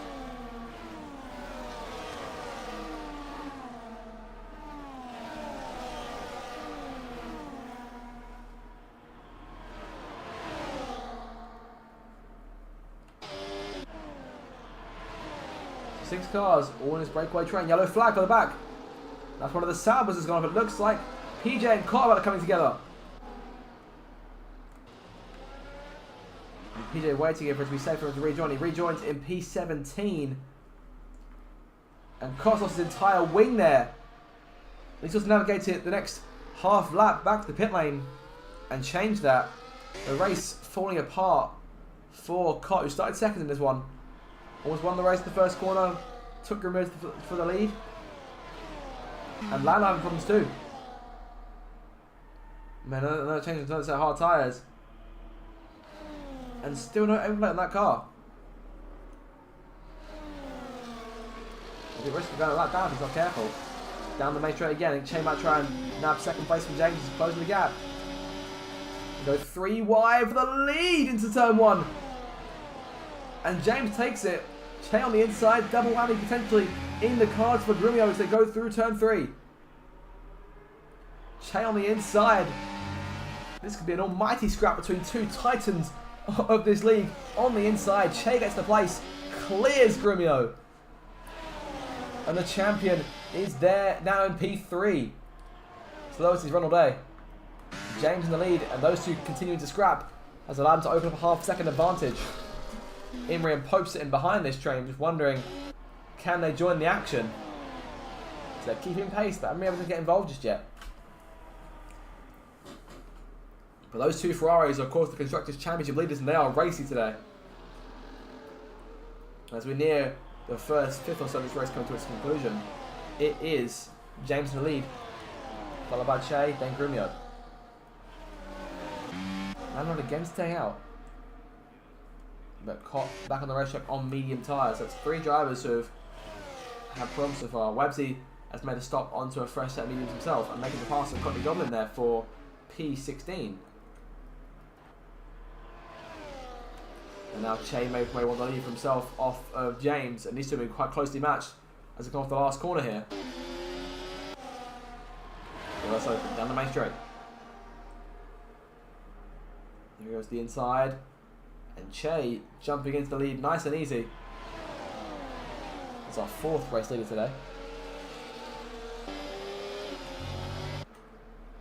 Six cars, all in his breakaway train. Yellow flag on the back. That's one of the Saubers has gone up. It looks like PJ and Cott are coming together. And PJ waiting here for it to be safe for him to rejoin. He rejoins in P17. And Cott lost his entire wing there. He's just navigated the next half lap back to the pit lane and changed that. The race falling apart for Cott, who started second in this one. Almost won the race in the first corner. Took Grumio for the lead. And Lando having problems too. Man, another change in terms of hard tyres. And still no overplate on that car. He's risking going a lap down if he's not careful. Down the main straight again. And Che might try and nab second place from James. He's closing the gap. He goes 3 wide for the lead into turn 1. And James takes it. Che on the inside. Double whammy potentially in the cards for Grumio as they go through turn 3. Che on the inside. This could be an almighty scrap between two titans of this league. On the inside, Che gets the place, clears Grumio. And the champion is there now in P3. Slowest he's run all day. James in the lead, and those two continuing to scrap has allowed him to open up a half-second advantage. Imrie and Pope sitting behind this train, just wondering, can they join the action? So they're keeping pace, but Imrie doesn't get involved just yet. But those two Ferraris are, of course, the Constructors' Championship leaders, and they are racy today. As we near the first fifth or so of this race coming to its conclusion, it is James in the lead, followed by Che, then Grumio. Landon again staying out. But Cott back on the racetrack on medium tyres. That's 3 drivers who have had problems so far. Websy has made a stop onto a fresh set of mediums himself and making the pass of Courtney Goblin there for P16. And now Che may want to leave himself off of James, and these two have been quite closely matched as they come off the last corner here. Reverse open, down the main straight. Here goes the inside. And Che jumping into the lead nice and easy. It's our 4th race leader today.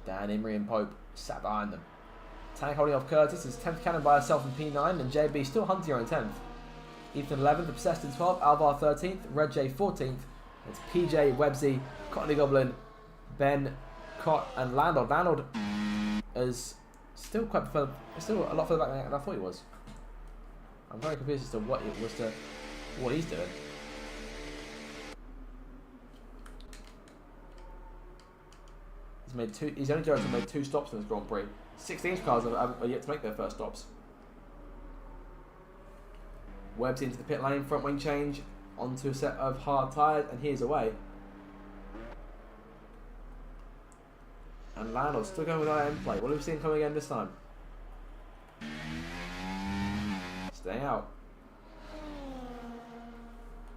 Dan, Imrie and Pope sat behind them. Tank holding off Curtis is 10th cannon by herself in P9, and JB still hunting her in 10th. Ethan 11th, Obsessed in 12th, Alvar 13th, Red J 14th. It's PJ, Websy, Cottony Goblin, Ben, Cott, and Landold. Landold is still still a lot further back than I thought he was. I'm very confused as to what he's doing. He's only just made 2 stops in this Grand Prix. 16 cars are yet to make their first stops. Webb's into the pit lane, front wing change, onto a set of hard tyres, and he's away. And Landau still going with IM play. What have we seen coming again this time? Staying out.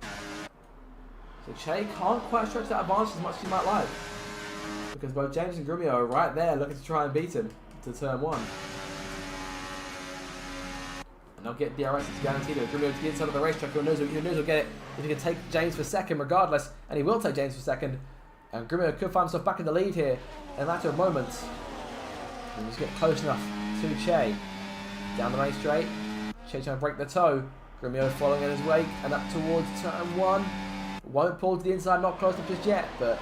So Che can't quite stretch that advantage as much as he might like, because both James and Grumio are right there looking to try and beat him to turn 1. And they'll get DRS, it's guaranteed. Grumio to the inside of the racetrack, who knows he'll get it if he can take James for second regardless, and he will take James for second. And Grumio could find himself back in the lead here in a matter of moments. And just get close enough to Che. Down the main straight. Che trying to break the toe. Grumio following in his wake and up towards turn 1. Won't pull to the inside, not close enough just yet, but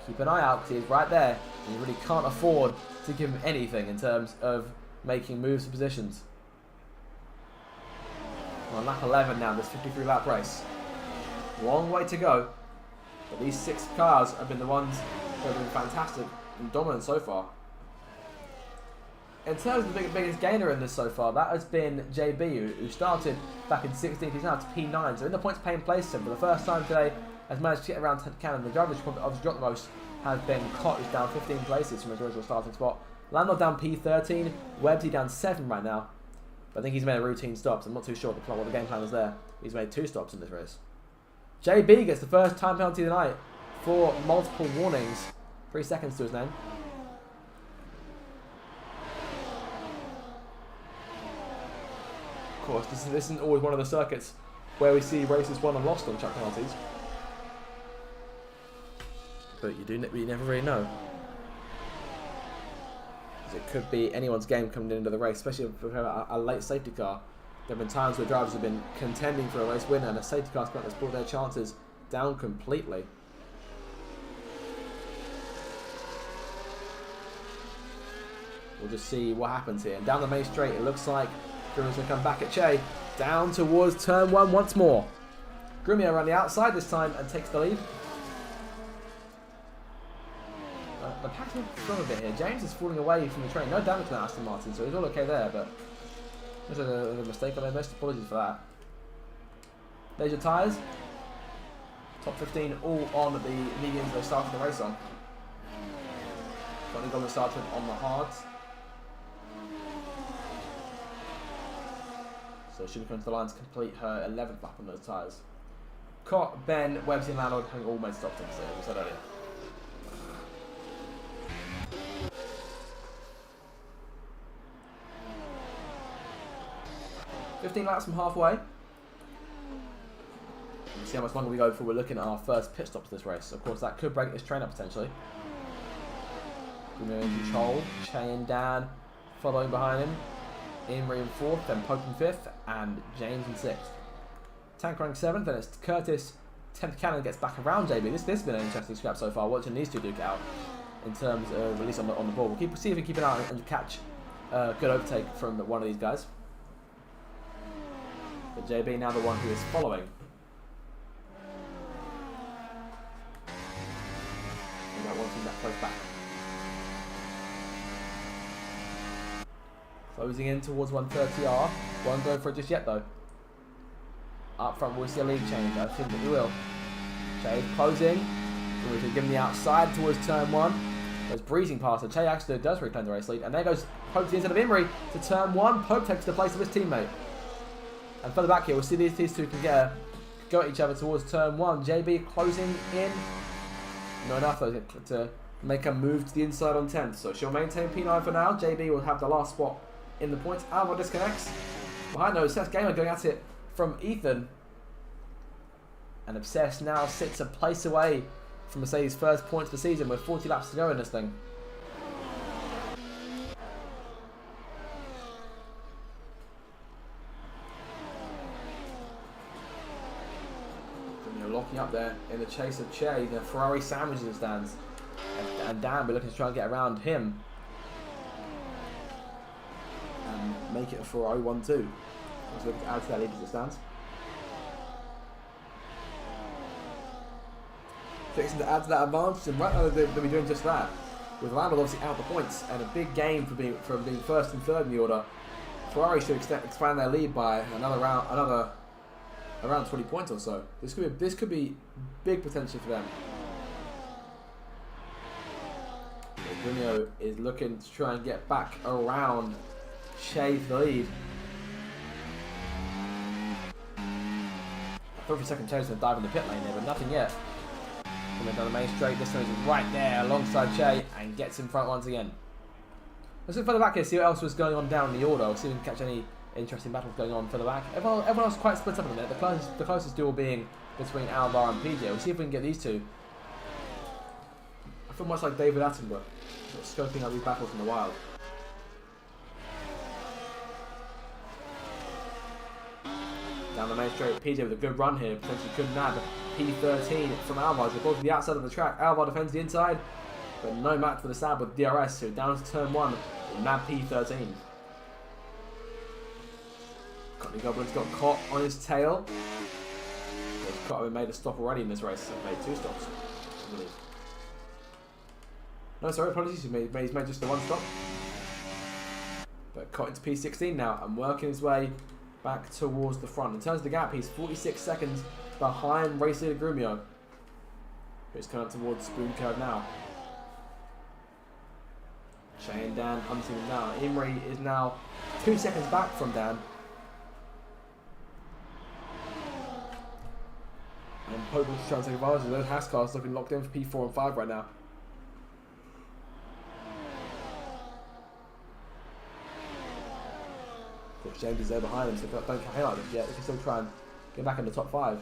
keep an eye out because he's right there. And you really can't afford to give him anything in terms of making moves and positions. We're on lap 11 now, this 53 lap race. Long way to go. But these 6 cars have been the ones that have been fantastic and dominant so far. In terms of the biggest gainer in this so far, that has been JB, who started back in 16th. He's now to P9. So in the points paying place for the first time today, has managed to get around 10th cannon. The driver who's obviously dropped the most has been Cott, who's down 15 places from his original starting spot. Lando down P13. Webbsy down 7 right now. But I think he's made a routine stop, so I'm not too sure what the game plan is there. He's made 2 stops in this race. JB gets the first time penalty of the night for multiple warnings. 3 seconds to his name. Of course, this isn't always one of the circuits where we see races won and lost on track penalties. But you never really know. It could be anyone's game coming into the race, especially if we have a late safety car. There have been times where drivers have been contending for a race win and a safety car has brought their chances down completely. We'll just see what happens here. And down the main straight, it looks like Grumio's going to come back at Che. Down towards turn 1 once more. Grumio around the outside this time and takes the lead. The pack's gone a bit here. James is falling away from the train. No damage to that Aston Martin, so he's all okay there, but there's a mistake on their best. Apologies for that. There's your tyres. Top 15 all on the mediums they started the race on. Got Goldman started on the hards. So she should come to the line to complete her 11th lap on those tyres. Cott, Ben, Websy and Landlord having all made stops, as we said earlier. $15 laps from halfway. Let's see how much longer we go before we're looking at our first pit stop to this race. Of course, that could break this train up potentially. Grumio in control, Che and Dan following behind him. Imrie in 4th, then Pope in 5th, and James in 6th. Tank rank 7th, then it's Curtis. 10th Cannon gets back around JB. This has been an interesting scrap so far, watching these two duke out in terms of release on the ball. We'll see if we keep an eye and catch a good overtake from one of these guys. But JB now the one who is following. And that one team that close back. Closing in towards 130R. Won't go for it just yet though. Up front we'll see a lead change. I think that we will. Che closing. So we can give him the outside towards turn 1. There's breezing past it. Che actually does reclaim the race lead. And there goes Pope to the inside of Imrie to turn 1. Pope takes the place of his teammate. And further back here we'll see these two can go at each other towards turn 1. JB closing in. Not enough though to make a move to the inside on 10th. So she'll maintain P9 for now. JB will have the last spot in the points. Alvar disconnects. Behind those, Seth Gamer going at it from Ethan. And Obsessed now sits a place away from Mercedes' first points of the season with 40 laps to go in this thing. Locking up there in the chase of Che. The Ferrari sandwiches the stands. And Dan will be looking to try and get around him. And make it a Ferrari 1-2. Let's look to add to that lead as it stands. Fixing to add to that advantage, and right now they'll be doing just that. With Landlord obviously out the points, and a big game from being first and third in the order. Ferrari should expand their lead by around 20 points or so. This could be big potential for them. Grumio is looking to try and get back around Che for the lead. I thought for a second Che's going to dive in the pit lane there, but nothing yet. Coming down the main straight, this one is right there alongside Che and gets in front once again. Let's look further back here, see what else was going on down in the order. We'll see if we can catch any interesting battles going on further back. Everyone else is quite split up in a minute. The closest duel being between Alvar and PJ. We'll see if we can get these two. I feel much like David Attenborough, sort of scoping out these battles in the wild. Down the main straight, PJ with a good run here. Potentially could nab P13 from Alvar. They go to the outside of the track. Alvar defends the inside, but no match for the stab with DRS. So down to turn 1, nab P13. Courtney Goblin's got caught on his tail. Cott having made a stop already in this race. He's made 2 stops, I believe. No, sorry, apologies. He's made just the 1 stop. But Cott into P16 now and working his way back towards the front. In terms of the gap, he's 46 seconds behind race leader Grumio. It's coming up towards Spoon Curve now. Che and Dan hunting him down. Imrie is now 2 seconds back from Dan. And Pope is trying to take advantage of those Haas cars looking locked in for P4 and 5 right now. Of course, James is there behind him, so don't hang like this yet. They can still try and get back in the top 5.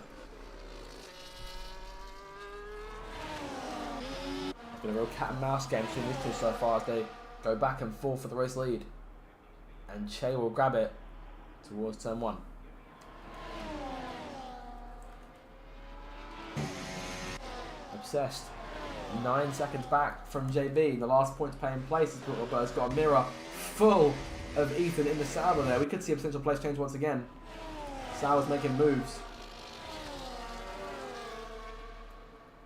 It's been a real cat and mouse game between these two so far as they go back and forth for the race lead. And Che will grab it towards turn 1. Obsessed. 9 seconds back from JB. The last point to play in place is Robert's got a mirror full of Ethan in the Sauber there. We could see a potential place change once again. Sauber's making moves.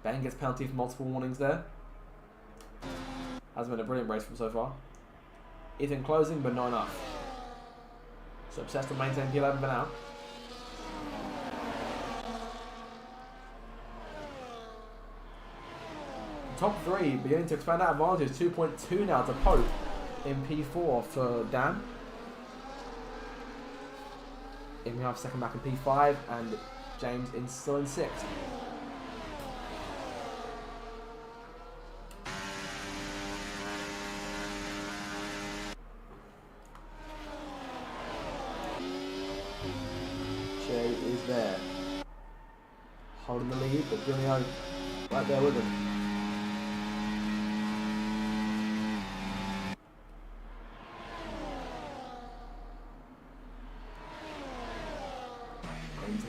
Ben gets penalty for multiple warnings there. Hasn't been a brilliant race from so far. Ethan closing, but not enough. So Obsessed to maintain P11 for now. Top 3 beginning to expand that advantage. 2.2 now to Pope in P4 for Dan. We have second back in P5 and James still in 6th. Jay is there. Holding the lead, but Junio right there with him.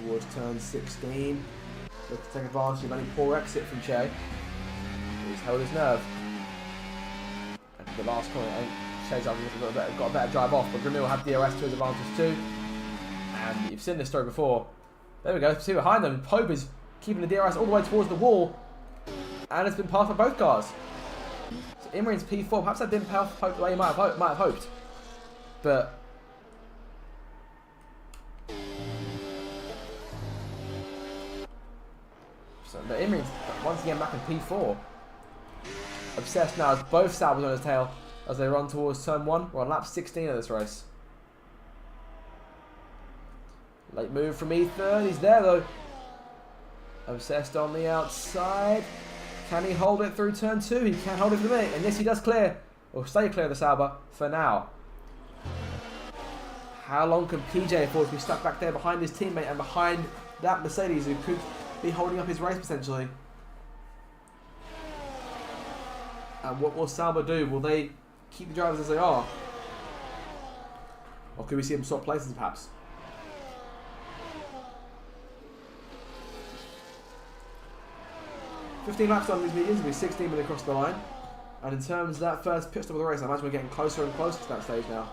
Towards turn 16. Look to take advantage of any poor exit from Che. He's held his nerve. And the last corner, Che's got a better drive off, but Grimmy will have DRS to his advantage too. And you've seen this story before. There we go, see behind them. Pope is keeping the DRS all the way towards the wall. And it's been passed by both cars. So Imri's P4, perhaps that didn't pay off Pope the way he might have hoped. But Imri's once again back in P4. Obsessed now has both Saubers on his tail as they run towards turn 1. We're on lap 16 of this race. Late move from Ethan. He's there though. Obsessed on the outside. Can he hold it through turn 2? He can hold it for the minute. And yes, he does clear. Or stay clear of the Sauber for now. How long can PJ afford to be stuck back there behind his teammate and behind that Mercedes who could be holding up his race potentially? And what will Sauber do? Will they keep the drivers as they are? Or could we see them swap places perhaps? $15 laps on these mediums, will be 16 when they cross the line. And in terms of that first pit stop of the race, I imagine we're getting closer and closer to that stage now.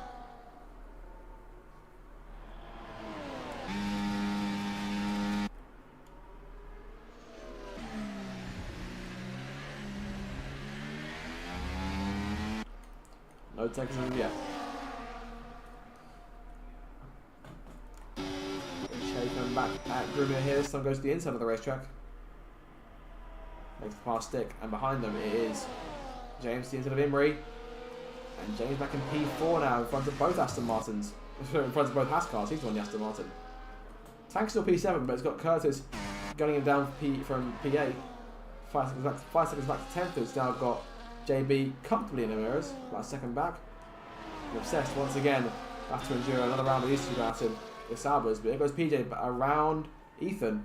No takers as of yet. Che coming back at Grumio here. This time goes to the inside of the racetrack. Makes the pass stick, and behind them it is James to the inside of Imri. And James back in P4 now in front of both Aston Martins. In front of both Haas cars. He's on the Aston Martin. Tank's still P7, but it's got Curtis gunning him down from P8. 5 seconds back to 10th. It's now got JB comfortably in the mirrors, about a second back. And Obsessed once again have to endure another round of these two out in the Saubers, but here goes PJ around Ethan.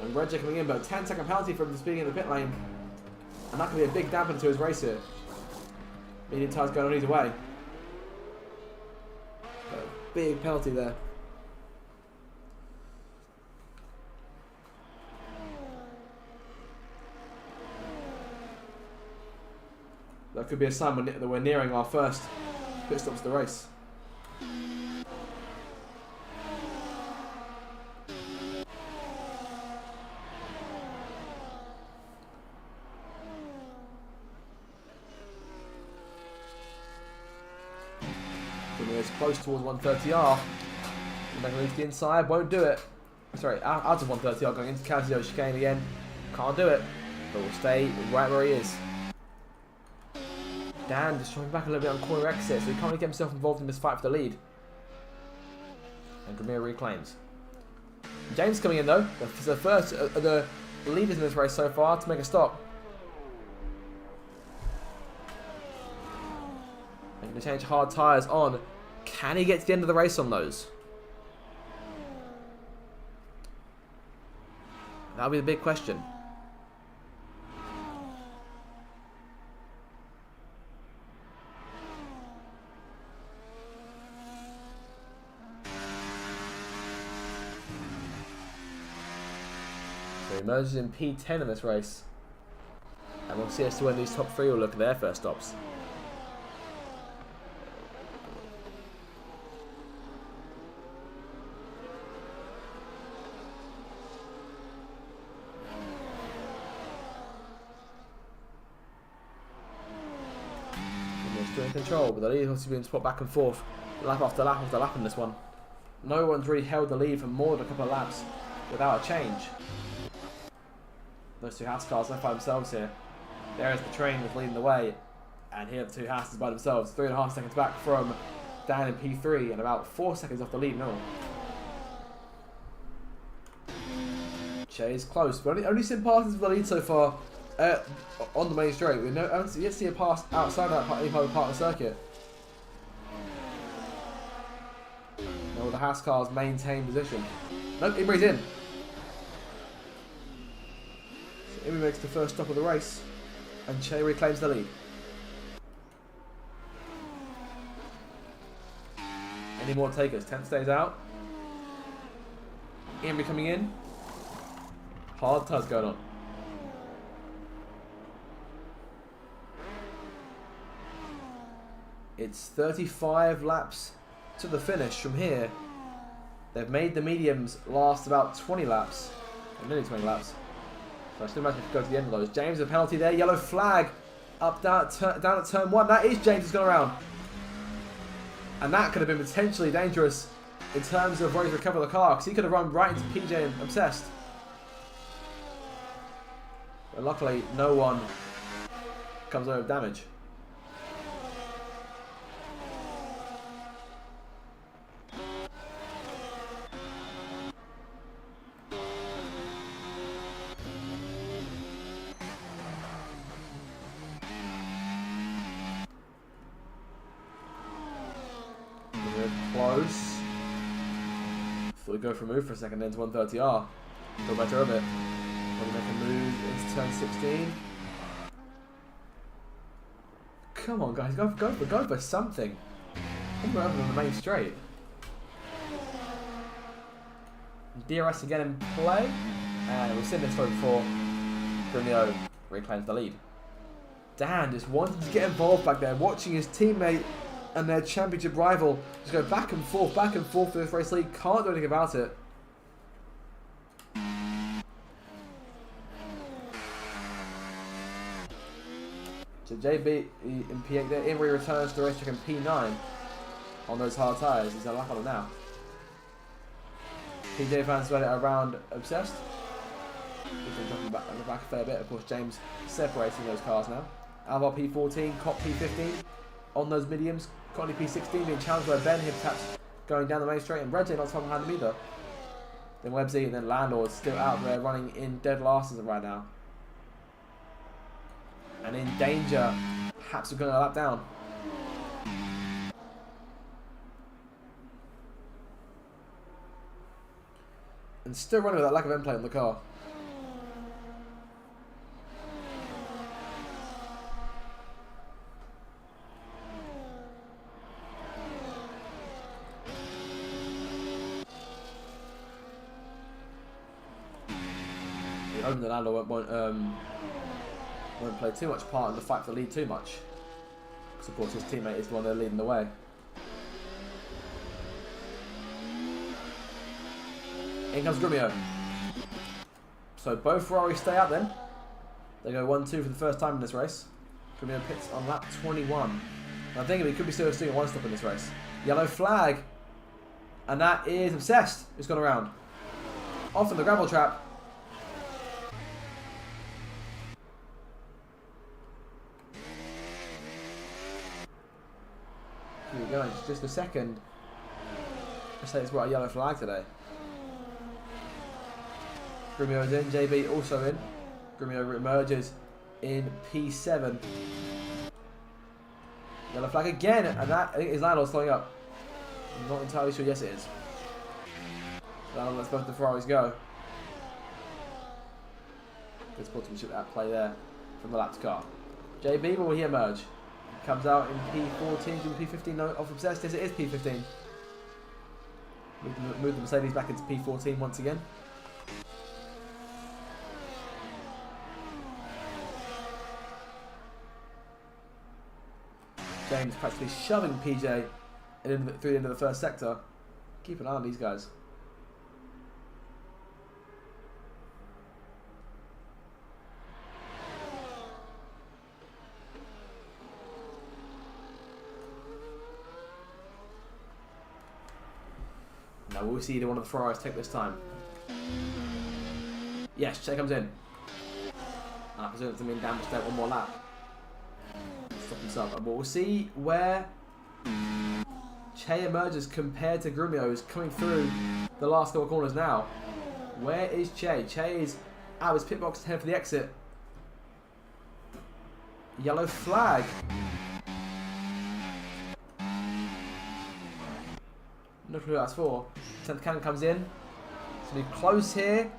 And Redger coming in, but a 10-second penalty from speeding in the pit lane. And that could be a big damper to his race here. Medium tyres going on either way. But a big penalty there. That could be a sign that we're nearing our first pit stops of the race. It's close towards 130R. And then going to the inside, won't do it. Sorry, out of 130R, going into Casio chicane again. Can't do it, but will stay right where he is. Dan just trying back a little bit on corner exit, so he can't really get himself involved in this fight for the lead. And Grimir reclaims. James coming in though, the first of the leaders in this race so far to make a stop. Making to change hard tyres on. Can he get to the end of the race on those? That'll be the big question. So he emerges in P10 in this race. We'll see as to when these top three will look at their first stops. Still in control, but the lead has obviously been swapped back and forth, lap after lap after lap in this one. No one's really held the lead for more than a couple of laps without a change. Those two Haas cars left by themselves here. There is the train was leading the way, and here are the two Haas by themselves. 3.5 seconds back from Dan in P3, and about 4 seconds off the lead now. Che is close. We've only seen passes of the lead so far on the main straight. We haven't yet seen a pass outside that part of the circuit. Now will the Haas cars maintain position? Nope, Imri's in. So Imri makes the first stop of the race, and Che reclaims the lead. Any more takers? 10th stays out. Imri coming in. Hard tuz going on. It's 35 laps to the finish from here. They've made the mediums last about 20 laps. Or nearly 20 laps. So I should imagine if we go to the end of those. James, a penalty there. Yellow flag up down at turn 1. That is James has gone around. And that could have been potentially dangerous in terms of where he's recovered the car, because he could have run right into PJ and Obsessed. But luckily, no one comes away with damage. Close. Thought we'd go for a move for a second, then to 130R. Go better a bit. Want to make a move into turn 16. Come on, guys, go for something. Come over on the main straight. DRS again in play, and we've seen this story before. Grumio reclaims the lead. Dan just wanted to get involved back there, watching his teammate and their championship rival just go back and forth for this race lead. Can't do anything about it. So JB in P8 there. Imri returns to the racetrack in P9 on those hard tyres. He's on lap on it now. PJ fans got it around Obsessed. He's been dropping back on the back a fair bit. Of course, James separating those cars now. Alvar P14, Cop P15 on those mediums. Conley P16 being challenged by Ben. Him taps going down the main straight, and Reggie not behind him either. Then Websy and then Landlord still out there running in dead last as of right now. And in danger, perhaps we're going to lap down. And still running with that lack of end plate on the car. Hoping that Lando won't play too much part in the fight for the lead too much, because of course his teammate is the one they're leading the way. In comes Grumio. So both Ferraris stay out then. They go 1-2 for the first time in this race. Grumio pits on lap 21. And I'm thinking we could be still doing one stop in this race. Yellow flag, and that is Obsessed who's gone around. Off in the gravel trap. Here we go, just a second. Mercedes brought a yellow flag today. Grumio's in, JB also in. Grumio emerges in P7. Yellow flag again, and that, I think, is Landlord slowing up. I'm not entirely sure, yes it is. Landlord lets both the Ferraris go. Good sportsmanship at play there from the lapped car. JB, will he emerge? Comes out in P14, do P15 no, off Obsessed? Yes, it is P15. Move the Mercedes back into P14 once again. James practically shoving PJ through the end of the first sector. Keep an eye on these guys. Now we'll see either one of the Ferraris take this time. Yes, Che comes in. And I presume it's to mean Dan will stay one more lap. Stop himself. But we'll see where Che emerges compared to Grumio, who's coming through the last couple of corners now. Where is Che? Che is out of his pit box to head for the exit. Yellow flag. Not sure who that's for. 10th cannon comes in. It's going to be close here.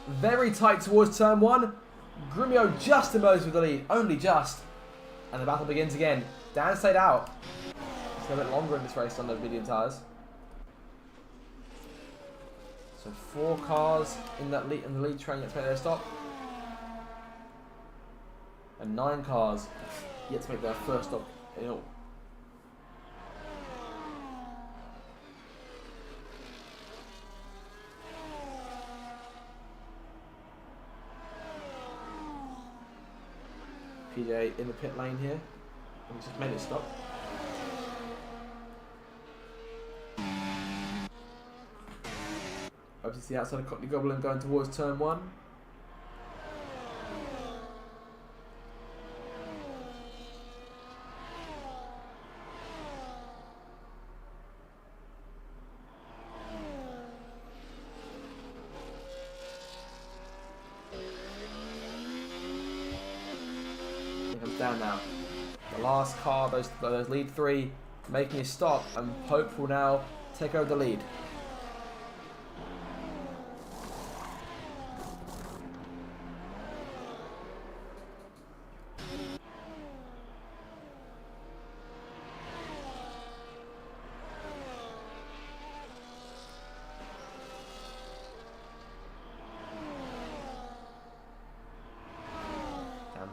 Very tight towards turn 1. Grumio just emerged with the lead. Only just. And the battle begins again. Dan stayed out. It's a bit longer in this race on those medium tyres. So 4 cars in the lead train yet to make their stop. And 9 cars yet to make their first stop in all. PJ in the pit lane here. And just made it stop. Obviously outside of Cockney Goblin going towards turn 1. Down now. The last car, those lead 3 making a stop, and Pope will now take over the lead.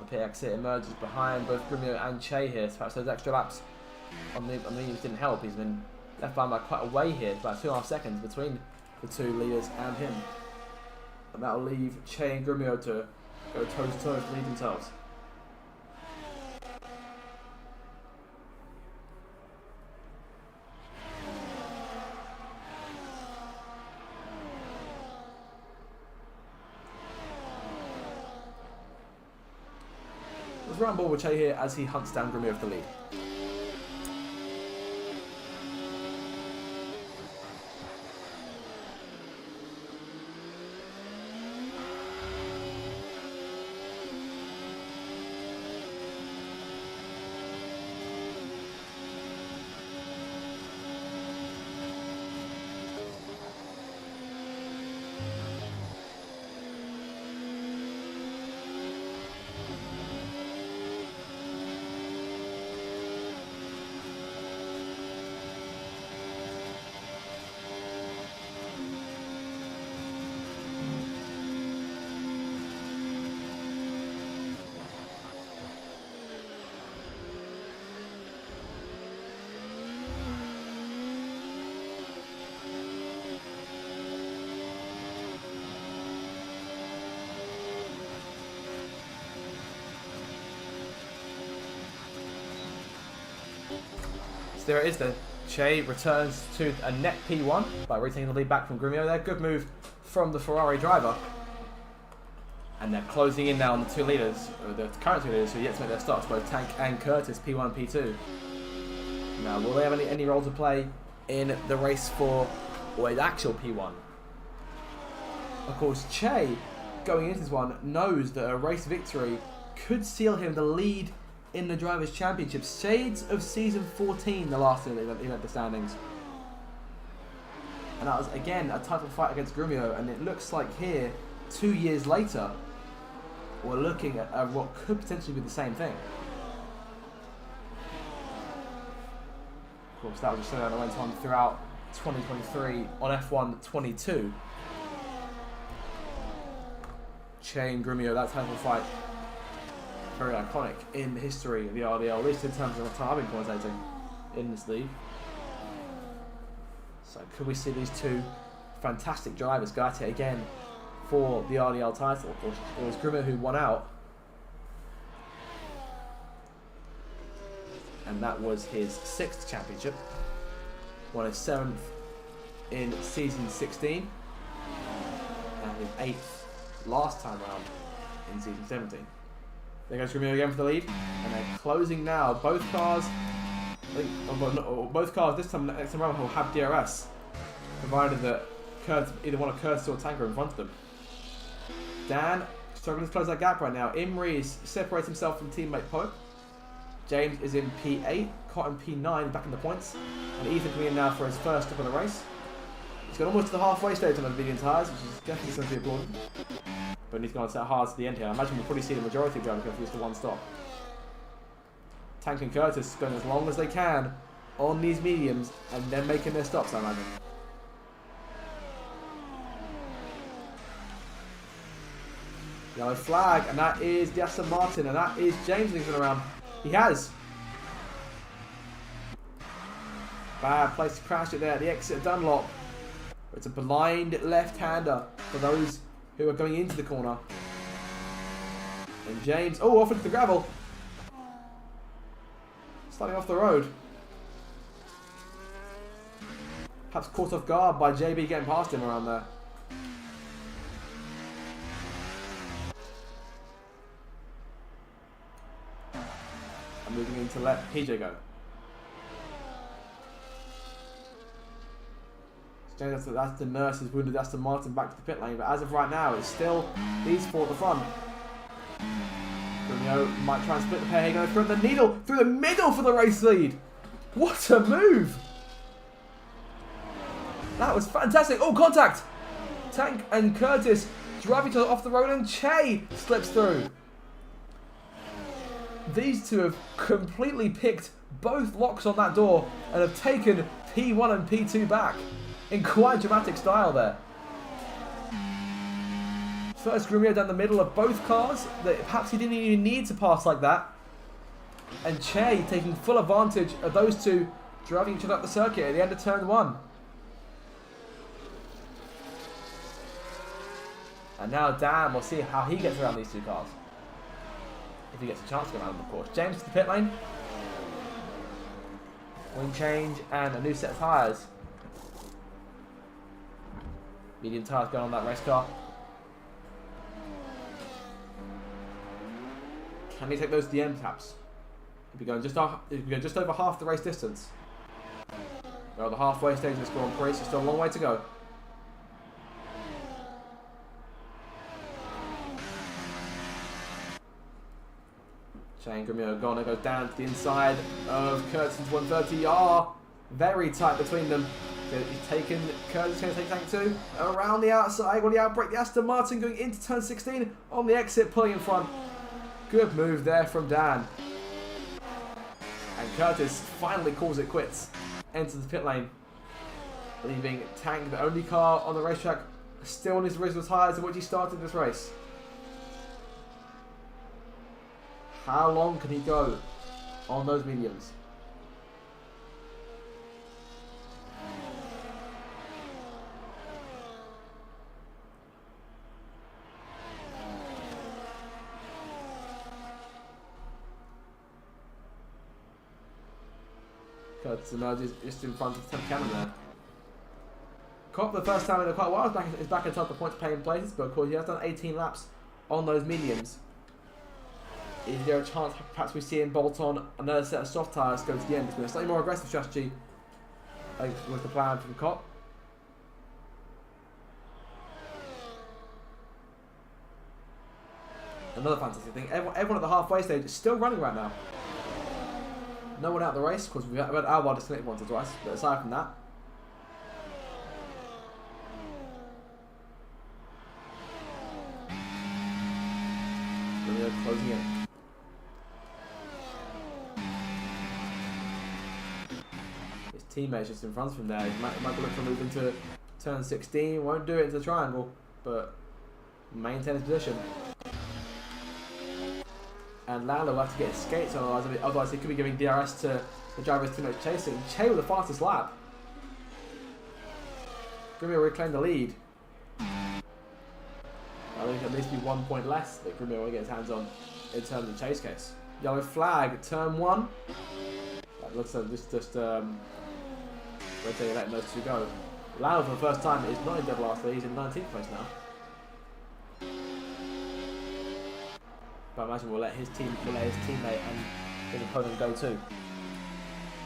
The pit exit emerges behind both Grumio and Che here, so perhaps those extra laps on the mediums didn't help. He's been left behind by quite a way here, about 2.5 seconds between the 2 leaders and him. And that will leave Che and Grumio to go toe to toe to lead themselves. Let's run ball with Che here as he hunts down Grumio for the lead. So there it is then. Che returns to a net P1 by retaking the lead back from Grumio there. Good move from the Ferrari driver. And they're closing in now on the 2 leaders, or the current 2 leaders who are yet to make their stops, both Tank and Curtis, P1 and P2. Now, will they have any role to play in the race for the actual P1? Of course, Che, going into this one, knows that a race victory could seal him the lead in the Drivers' Championship. Shades of season 14, the last event, the standings. And that was, again, a title fight against Grumio, and it looks like here, 2 years later, we're looking at what could potentially be the same thing. Of course, that was a showdown that went on throughout 2023 on F1 22. Che and Grumio, that title fight very iconic in the history of the RDL, at least in terms of the time I've been commentating in this league. So could we see these two fantastic drivers go at it again for the RDL title? Of course, it was Grimmer who won out, and that was his 6th championship. Won his 7th in season 16, and his 8th last time around in season 17. There goes Grimmer again for the lead, and they're closing now. Both cars, I think, both cars this time, next time around, will have DRS, provided that either one of Curtis or Tanker in front of them. Dan struggling to close that gap right now. Imri separates himself from teammate Pope. James is in P8, Cotton P9, back in the points, and Ethan coming in now for his first stop of the race. He's got almost to the halfway stage on those medium tyres, which is definitely something to be applauded. But he's going to set hard to the end here. I imagine we'll probably see the majority of drivers go for just the one stop. Tank and Curtis going as long as they can on these mediums and then making their stops, I imagine. Yellow flag, and that is the Aston Martin, and that is James leaving around. He has. Bad place to crash it there at the exit of Dunlop. It's a blind left-hander for those who are going into the corner. And James, off into the gravel. Starting off the road. Perhaps caught off guard by JB getting past him around there. And moving in to let PJ go. That's the nurses wounded Aston Martin back to the pit lane, but as of right now, it's still these four at the front. Romeo might try and split the pair here, going through the needle, through the middle for the race lead. What a move! That was fantastic. Oh, contact! Tank and Curtis drive each other off the road, and Che slips through. These two have completely picked both locks on that door and have taken P1 and P2 back in quite dramatic style there. First Grumio down the middle of both cars, that perhaps he didn't even need to pass like that. And Che taking full advantage of those two driving each other up the circuit at the end of turn 1. And now Dan, we'll see how he gets around these two cars. If he gets a chance to go around them, of course. James to the pit lane. Wing change and a new set of tyres. Medium tyres going on that race car. Can he take those to the end perhaps? He'll be going just over half the race distance. We're at the halfway stage of this Grand Prix, so still a long way to go. Shane Grumio gonna go down to the inside of Curtis into 130. Very tight between them. He's taken, Curtis is going to take tank 2. Around the outside, when the outbreak, the Aston Martin going into turn 16 on the exit, pulling in front. Good move there from Dan. And Curtis finally calls it quits. Enters the pit lane. Leaving Tank, the only car on the racetrack, still on his original tyres in which he started this race. How long can he go on those mediums? Curtis emerges just in front of Tim Cannon there. Cop, the first time in quite a while, is back in top of the points paying places, but of course he has done 18 laps on those mediums. Is there a chance perhaps we see him bolt on another set of soft tyres go to the end? It's been a slightly more aggressive strategy, I think, was the plan from Cop. Another fantastic thing, everyone at the halfway stage is still running right now. No one out of the race, of course we've had Alvar disconnected once or twice, but aside from that. Closing in. His teammate's just in front of him there. He might be looking to move into turn 16, won't do it into the triangle, but maintain his position. And Lando will have to get his skates on, otherwise he could be giving DRS to the drivers too much chasing. Che with the fastest lap. Grumio reclaimed the lead. I think at least be 1 point less that Grumio will get his hands on in terms of chase case. Yellow flag, turn 1. That looks like just letting those two go. Lando for the first time is not in dead last, he's in 19th place now. But I imagine we'll let his teammate and his opponent go too.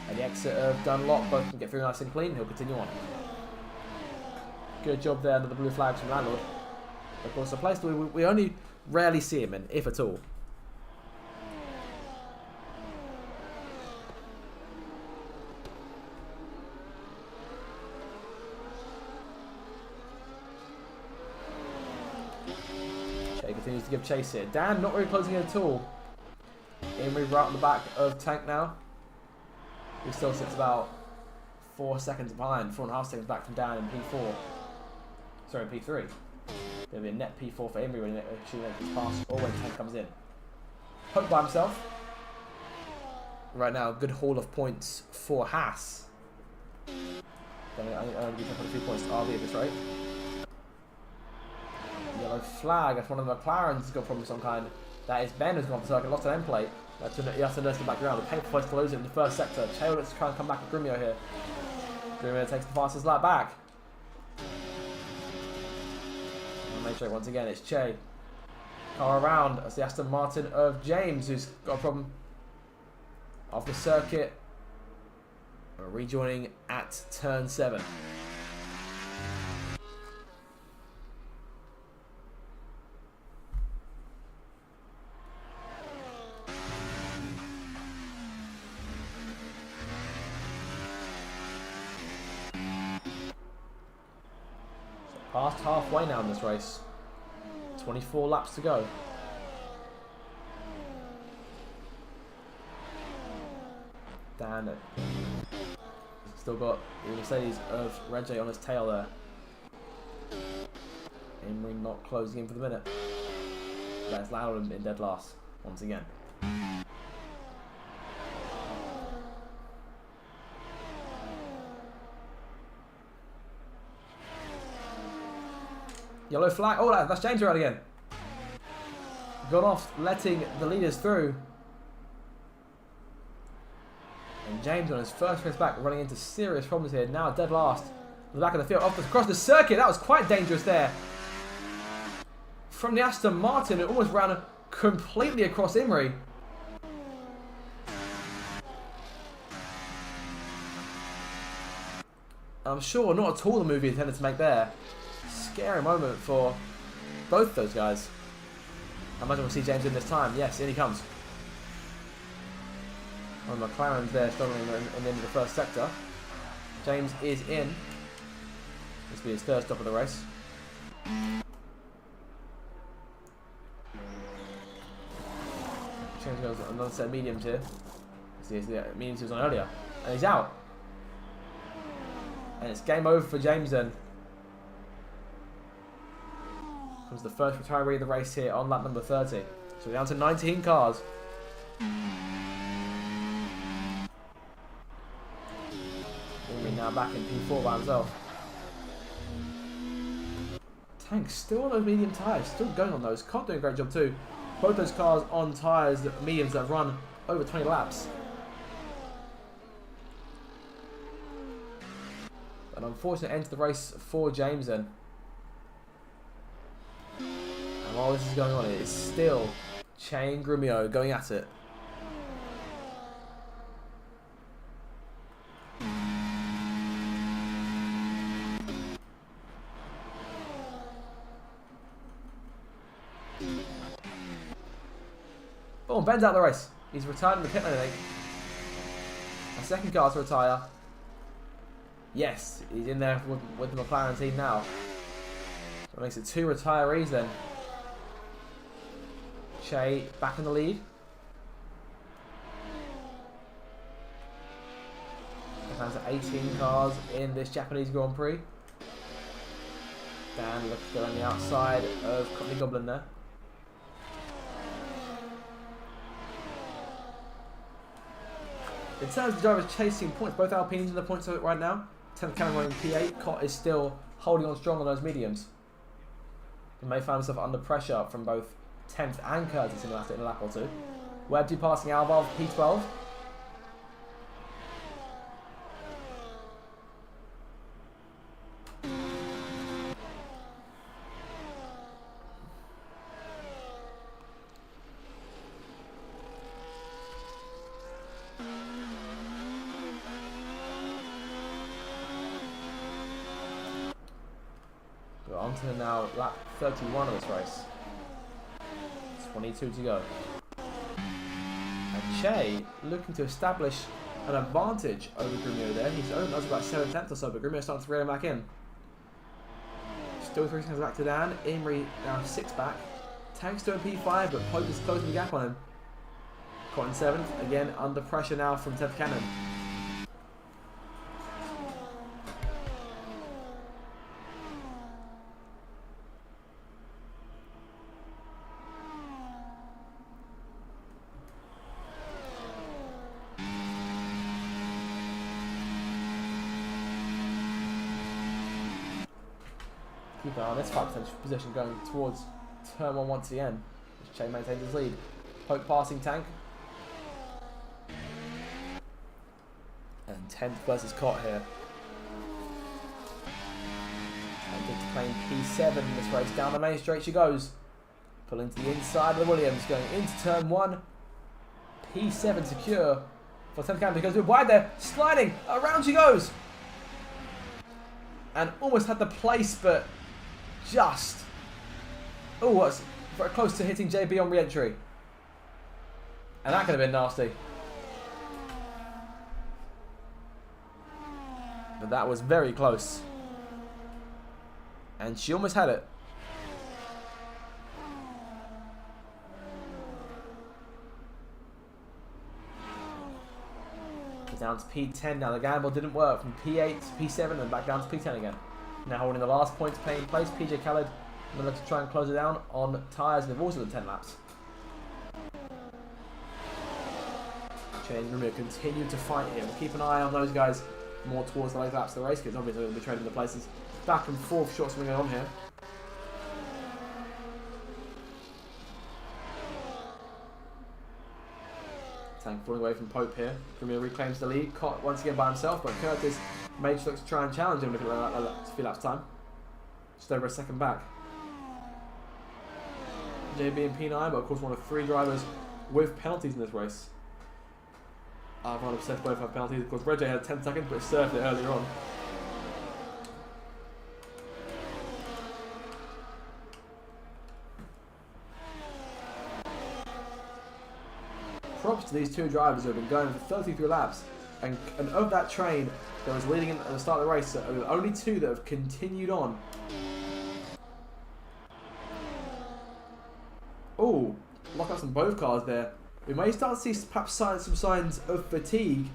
And the exit of Dunlop, both can get through nice and clean, he'll continue on. Good job there under the blue flags from Landlord. Of course, a place that we only rarely see him in, if at all. Che continues to give chase here. Dan not really closing in at all. Imrie right on the back of Tank now. He still sits about 4 seconds behind, 4.5 seconds back from Dan in P4. Sorry, P3. There'll be a net P4 for Imrie when she makes his pass or when Tank comes in. Hook by himself. Right now, good haul of points for Haas. I'm going to give up a few points to RB at this rate. Yellow flag. That's one of the McLarens has got problems of some kind. That is Ben who's gone for circuit, lost an end plate. He has to nurse it back around. A painful place to lose it in the first sector. Che lets try and come back at Grumio here. Grumio takes the fastest lap back. And make sure once again it's Che. Car around. That's the Aston Martin of James who's got a problem off the circuit. Rejoining at turn 7. Past halfway now in this race. 24 laps to go. Dan still got the Mercedes of Reggie on his tail there. Imrie not closing in for the minute. That's Loudon in dead last once again. Yellow flag. Oh, that's James around again. Got off, letting the leaders through. And James on his first race back, running into serious problems here. Now dead last. On the back of the field, across the circuit. That was quite dangerous there. From the Aston Martin, it almost ran completely across Imrie. I'm sure not at all the move he intended to make there. Scary moment for both those guys. I imagine we'll see James in this time. Yes, in he comes. One of McLaren's there struggling in the end of the first sector. James is in. This will be his third stop of the race. James goes another set of mediums here. See the mediums he was on earlier. And he's out. And it's game over for James then. Comes the first retiree of the race here on lap number 30. So we're down to 19 cars. Imrie now back in P4 by himself. Tank still on those medium tyres, still going on those. Cobb doing a great job too. Both those cars on tyres, mediums that have run over 20 laps. An unfortunate end to the race for James then. And while this is going on, it is still Che and Grumio going at it. Oh, Ben's out of the race. He's retired in the pit lane, I think. A second car to retire. Yes, he's in there with the McLaren team now. That makes it 2 retirees then. Che back in the lead. There's 18 cars in this Japanese Grand Prix. Dan looks to go on the outside of Courtney Goblin there. In terms of the drivers chasing points, both Alpines in the points right now. 10th Cannon running P8. Cott is still holding on strong on those mediums. He may find himself under pressure from both 10th and Curtis in a lap or two. Webby passing Alvar P12. We're on to now lap 31 of this race. 22 to go. And Che looking to establish an advantage over Grumio there. He's only knows about 7/10 or so, but Grumio starting to reel him back in. Still 3 seconds back to Dan. Imri now 6 back. Tank's doing P5, but Pope is closing the gap on him. Caught in 7th. Again, under pressure now from 10th Cannon. Keep an eye on this 5% position going towards turn 1 once again. As Che maintains his lead. Pope passing Tank. And 10th versus Cott here. And playing P7 in this race. Down the main straight she goes. Pulling to the inside of the Williams. Going into turn 1. P7 secure for 10th Cannon. Because we're wide there. Sliding. Around she goes. And almost had the place, but just. Oh, was very close to hitting JB on re-entry. And that could have been nasty. But that was very close. And she almost had it. Down to P10 now. The gamble didn't work from P8 to P7 and back down to P10 again. Now holding the last points playing in place. PJ Khaled going to try and close it down on tyres, and they've also done 10 laps. Che and Grumio continue to fight here. We'll keep an eye on those guys more towards the late laps of the race, because obviously they'll be trading the places. Back and forth shots going on here. Tank pulling away from Pope here. Grumio reclaims the lead. Caught once again by himself, but Curtis made sure to try and challenge him looking at a few laps time. Just over a second back. JB and P9, but of course one of 3 drivers with penalties in this race. Arvon upset both have penalties. Of course, Red J had 10 seconds, but served it earlier on. Props to these 2 drivers who have been going for 33 laps, and of that train that was leading in at the start of the race, there were only 2 that have continued on. Oh, lockups on both cars there. We may start to see perhaps some signs of fatigue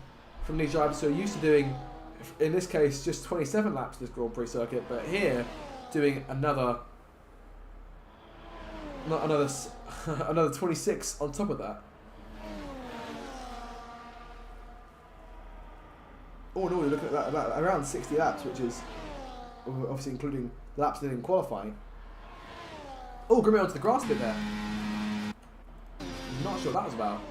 from these drivers who are used to doing, in this case, just 27 laps this Grand Prix circuit, but here doing another 26 on top of that. Oh no, we're looking at that, about around 60 laps, which is obviously including the laps in qualifying. Oh, Grumio onto the grass bit there. Not sure what that was about.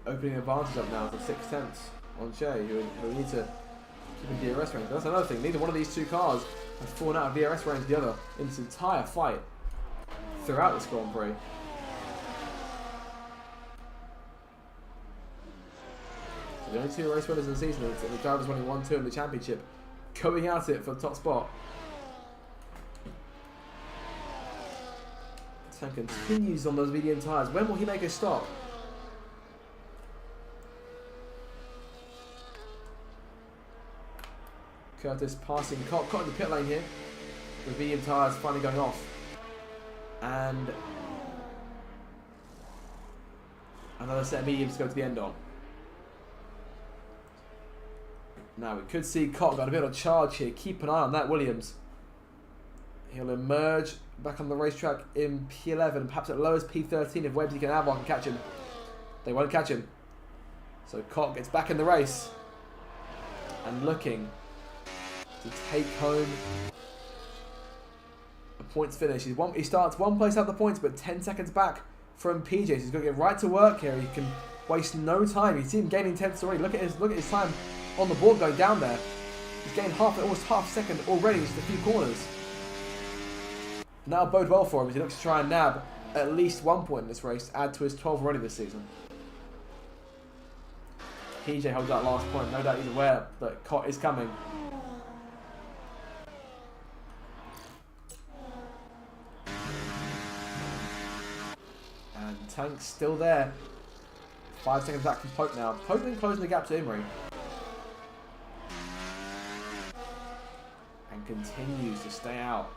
Opening advantage up now to 6/10 on Che, who need to keep in DRS range. That's another thing. Neither one of these 2 cars has fallen out of DRS range the other in this entire fight throughout this Grand Prix. So the only 2 race winners in the season, and the drivers running 1-2 in the championship, going at it for the top spot. Tank continues on those medium tyres. When will he make a stop? Curtis passing Cott in the pit lane here, with medium tyres finally going off. And another set of mediums to go to the end on. Now we could see Cotton got a bit of a charge here. Keep an eye on that, Williams. He'll emerge back on the racetrack in P11, perhaps at lowest P13 if Websy can Avon can catch him. They won't catch him. So Cott gets back in the race and looking to take home a points finish. He starts one place out the points, but 10 seconds back from PJ. So he's going to get right to work here. He can waste no time. You see him gaining tenths already. Look at his time on the board going down there. He's gained almost half a second already, just a few corners. Now bode well for him as he looks to try and nab at least 1 point in this race, add to his 12 already this season. PJ holds that last point, no doubt he's aware that Cott is coming. And Tank's still there. 5 seconds back from Pope now. Pope then closing the gap to Imrie. And continues to stay out.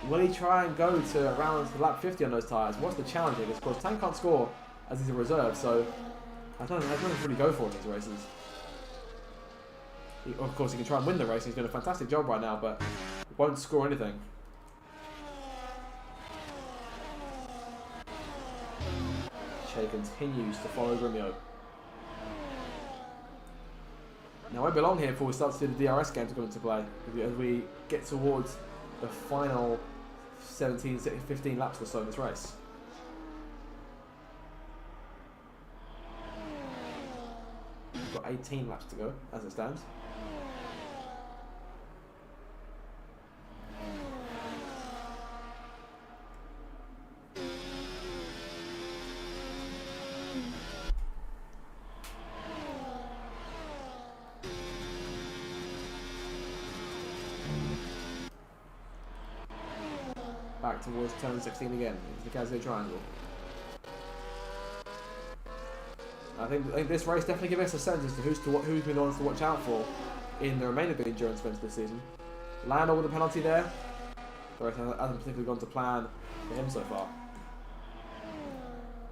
Will he try and go to around the lap 50 on those tyres? What's the challenge here? Because of course Tank can't score as he's a reserve, so I don't know if he really go for it in these races. Of course he can try and win the race, he's doing a fantastic job right now, but won't score anything. Che continues to follow Grimio. Now I belong here before we start to see the DRS game to come into play, as we get towards the final 15 laps or so in this race. We've got 18 laps to go as it stands. Back towards turn 16 again, into the Casio Triangle. I think this race definitely gives us a sense as to who's been on to watch out for in the remainder of the endurance events this season. Lando with a penalty there. The race hasn't particularly gone to plan for him so far.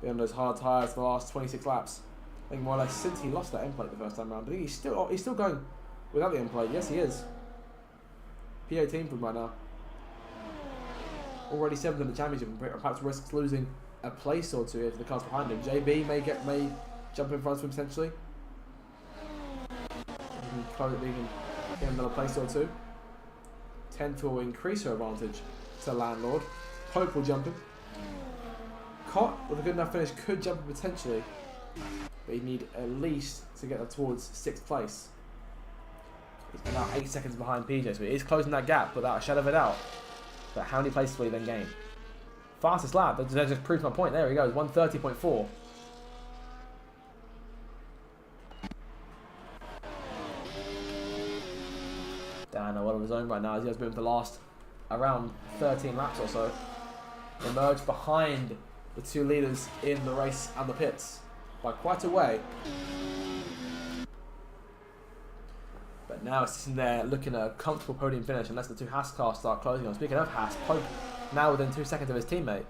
Been on those hard tyres for the last 26 laps. I think more or less since he lost that end plate the first time around. But I think he's still going without the end plate. Yes, he is. P18 for him right now. Already 7th in the championship, and perhaps risks losing a place or two if the cars behind him. JB may jump in front of him potentially. He can get another place or two. 10th will increase her advantage to Landlord. Pope will jump him. Cott with a good enough finish could jump him potentially, but he'd need at least to get towards 6th place. He's now 8 seconds behind PJ, so he is closing that gap without a shadow of a doubt. But how many places will he then gain? Fastest lap, that just proves my point. There he goes, 1:30.4. Dan well of his own right now as he has been the last around 13 laps or so. Emerged behind the two leaders in the race and the pits by quite a way. But now it's sitting there looking at a comfortable podium finish unless the two Haas cars start closing on. Speaking of Haas, Pope now within 2 seconds of his teammate.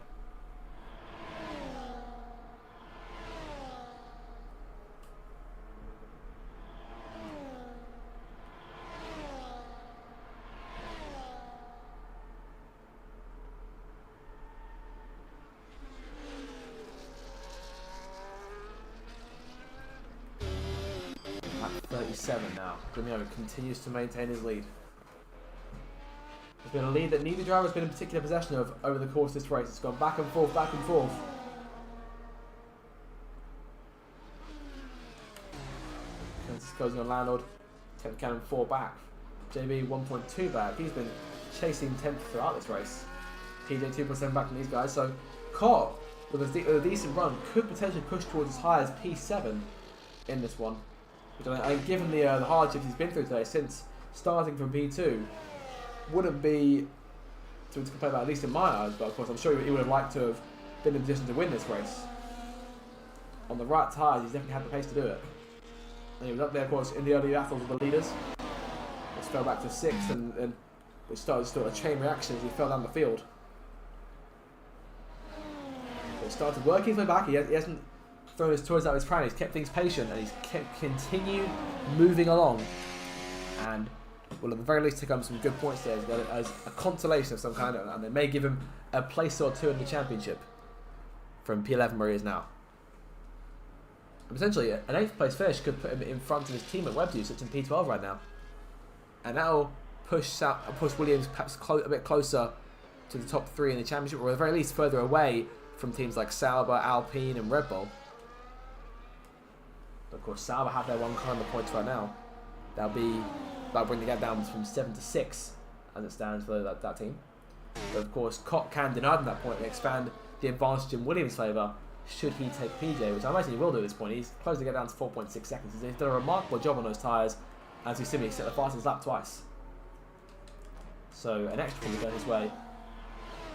At 37 now. Grimio continues to maintain his lead. It's been a lead that neither driver has been in particular possession of over the course of this race. It's gone back and forth, back and forth. Goes on Landlord. 10th cannon 4 back. JB 1.2 back. He's been chasing 10th throughout this race. PJ 2.7 back from these guys. So Cott, with a decent run, could potentially push towards as high as P7 in this one. Which I think, given the hardships he's been through today since starting from P2, wouldn't be to complain about, at least in my eyes. But of course, I'm sure he would have liked to have been in a position to win this race. On the right tyres, he's definitely had the pace to do it. And he was up there, of course, in the early battles with the leaders. Just fell back to 6th, and it started a chain reaction as he fell down the field. But he started working his way back. He hasn't thrown his toys out of his pram. He's kept things patient and he's continued moving along. And will at the very least take home some good points there as a consolation of some kind, and they may give him a place or two in the championship from P11 where he is now. And potentially an 8th place finish could put him in front of his team at WebView, sits in P12 right now, and that'll push Williams perhaps a bit closer to the top 3 in the championship, or at the very least further away from teams like Sauber, Alpine and Red Bull. But of course Sauber have their one car in the points right now. That'll bring the gap down from 7 to 6 as it stands for that team. But of course Cott can deny them that point and expand the advantage in Williams' favour should he take PJ, which I imagine he will do at this point. He's closed the gap down to 4.6 seconds. He's done a remarkable job on those tyres, as we see him set the fastest lap twice. So an extra point going his way,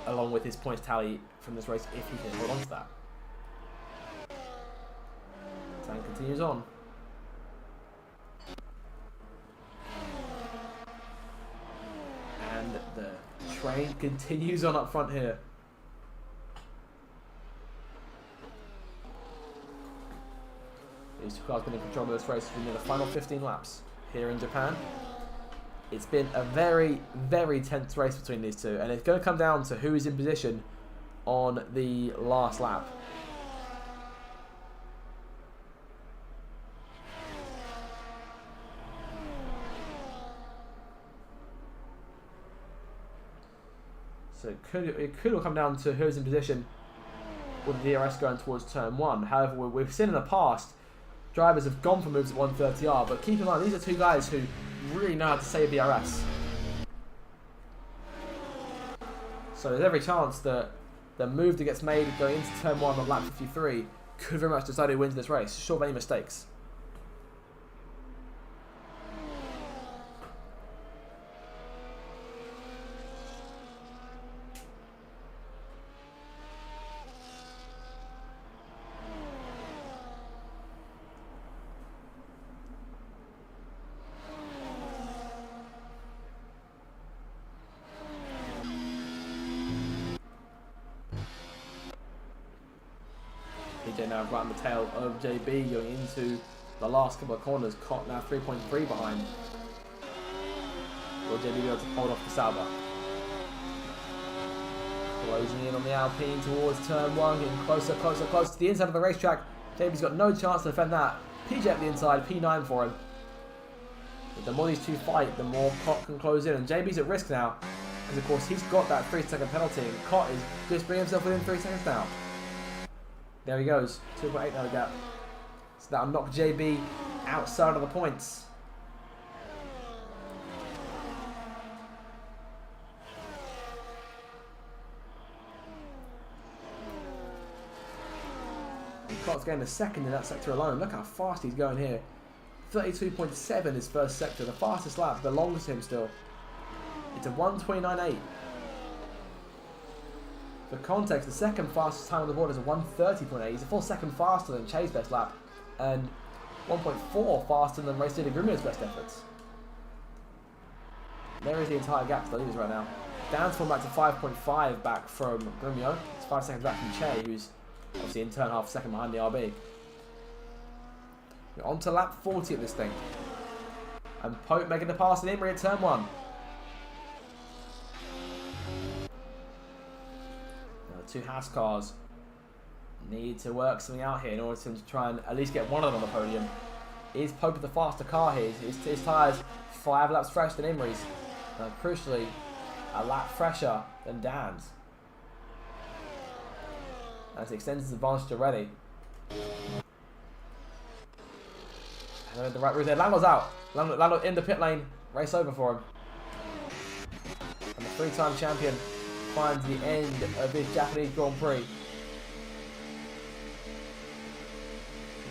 along with his points tally from this race if he can hold on to that. Time continues on. And the train continues on up front here. These two cars have been in control of this race for the final 15 laps here in Japan. It's been a very, very tense race between these two, and it's going to come down to who is in position on the last lap. So it could all come down to who's in position with the DRS going towards turn 1. However, we've seen in the past, drivers have gone for moves at 130R, but keep in mind, these are two guys who really know how to save DRS. So there's every chance that the move that gets made going into turn 1 on lap 53 could very much decide who wins this race, short of any mistakes. PJ now right on the tail of JB going into the last couple of corners. Cott now 3.3 behind. Will JB be able to hold off the Sauber? Closing in on the Alpine towards turn 1, getting closer to the inside of the racetrack. JB's got no chance to defend that. PJ at the inside, P9 for him. But the more these two fight, the more Cott can close in, and JB's at risk now because of course he's got that 3-second penalty, and Cott is just bringing himself within 3 seconds now. There he goes, 2.8 now the gap. So that'll knock JB outside of the points. And Cott's getting a second in that sector alone. Look how fast he's going here. 32.7 his first sector, the fastest lap, belongs to him still. It's a 1:29.8. For context, the second fastest time on the board is a 1:30.8. He's a full second faster than Che's best lap, and 1.4 faster than Race Leader Grumio's best efforts. There is the entire gap to the leaders right now. Dan's fallen back to 5.5 back from Grumio. It's 5 seconds back from Che, who's obviously in turn half second behind the RB. We're on to lap 40 of this thing. And Pope making the pass in Imri at turn 1. Two Haas cars need to work something out here in order to try and at least get one of them on the podium. Is Pope the faster car here? His tyres 5 laps fresher than Imri's. And crucially, a lap fresher than Dan's. As he extends his advantage already. And the right route there. Lando's out. Lando in the pit lane. Race over for him. And the 3-time champion finds the end of this Japanese Grand Prix.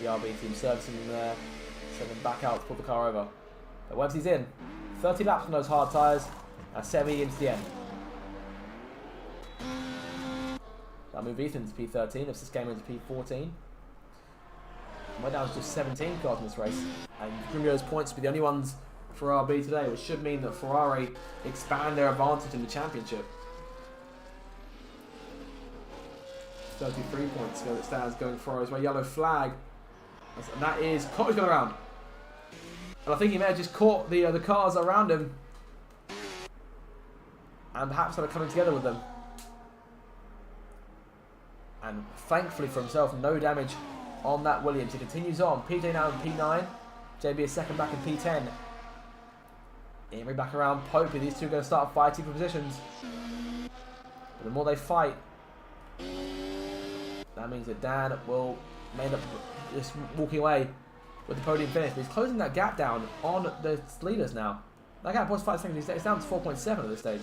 The RB team servicing him there, send him back out to pull the car over. But Websy's in. 30 laps on those hard tyres, and 70 into the end. That'll move Ethan to P13, if this game into P14. We're down to just 17 cars in this race, and Grumio's points will be the only ones for RB today, which should mean that Ferrari expand their advantage in the championship. 33 points to go. It stands going for us. My yellow flag. And that is Cottage going around. And I think he may have just caught the cars around him. And perhaps kind of coming together with them. And thankfully for himself, no damage on that Williams. He continues on. PJ now in P9. JB is second back in P10. Emery back around Popey. These two are going to start fighting for positions. But the more they fight, that means that Dan will end up just walking away with the podium finish. But he's closing that gap down on the leaders now. That gap was 5 seconds. It's down to 4.7 at this stage.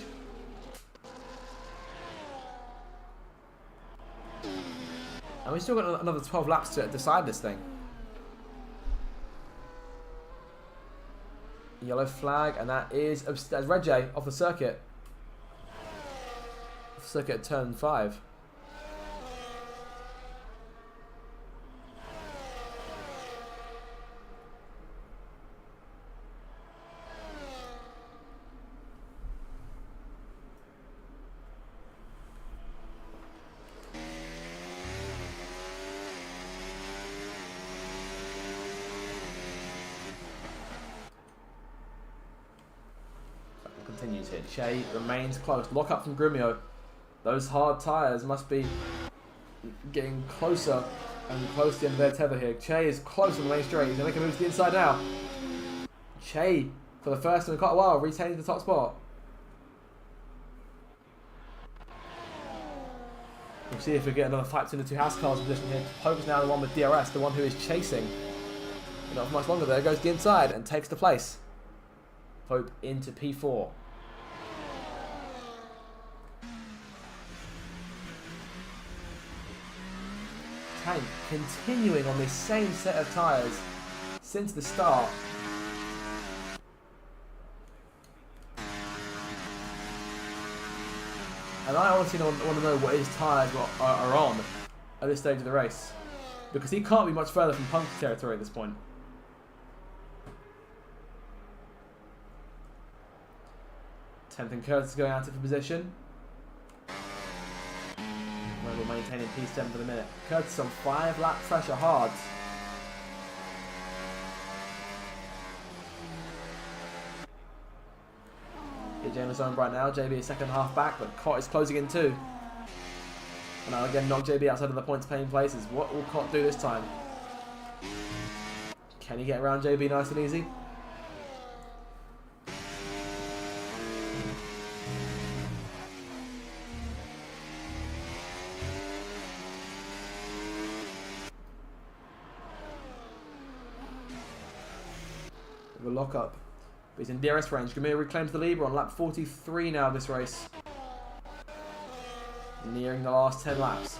And we've still got another 12 laps to decide this thing. Yellow flag, and that is that's Red J off the circuit. Off the circuit at turn 5. Continues here. Che remains close. Lock up from Grumio. Those hard tyres must be getting closer and close to the end of their tether here. Che is close on the main straight. He's going to make a move to the inside now. Che, for the first time in quite a while, retaining the top spot. We'll see if we get another fight between the two house cars in position here. Pope is now the one with DRS, the one who is chasing. But not for much longer there. Goes to the inside and takes the place. Pope into P4. Tank continuing on this same set of tyres since the start. And I honestly want to know what his tyres are on at this stage of the race. Because he can't be much further from puncture territory at this point. Tenth and Curtis going out of position. We're maintaining P7 for the minute. Curtis on 5 lap pressure hard. PJ on his own right now. JB is second half back, but Cott is closing in too. And now again knock JB outside of the points paying places. What will Cott do this time? Can he get around JB nice and easy? The lock up. But he's in DRS range. Gamir reclaims the lead. We're on lap 43 now of this race. Nearing the last 10 laps.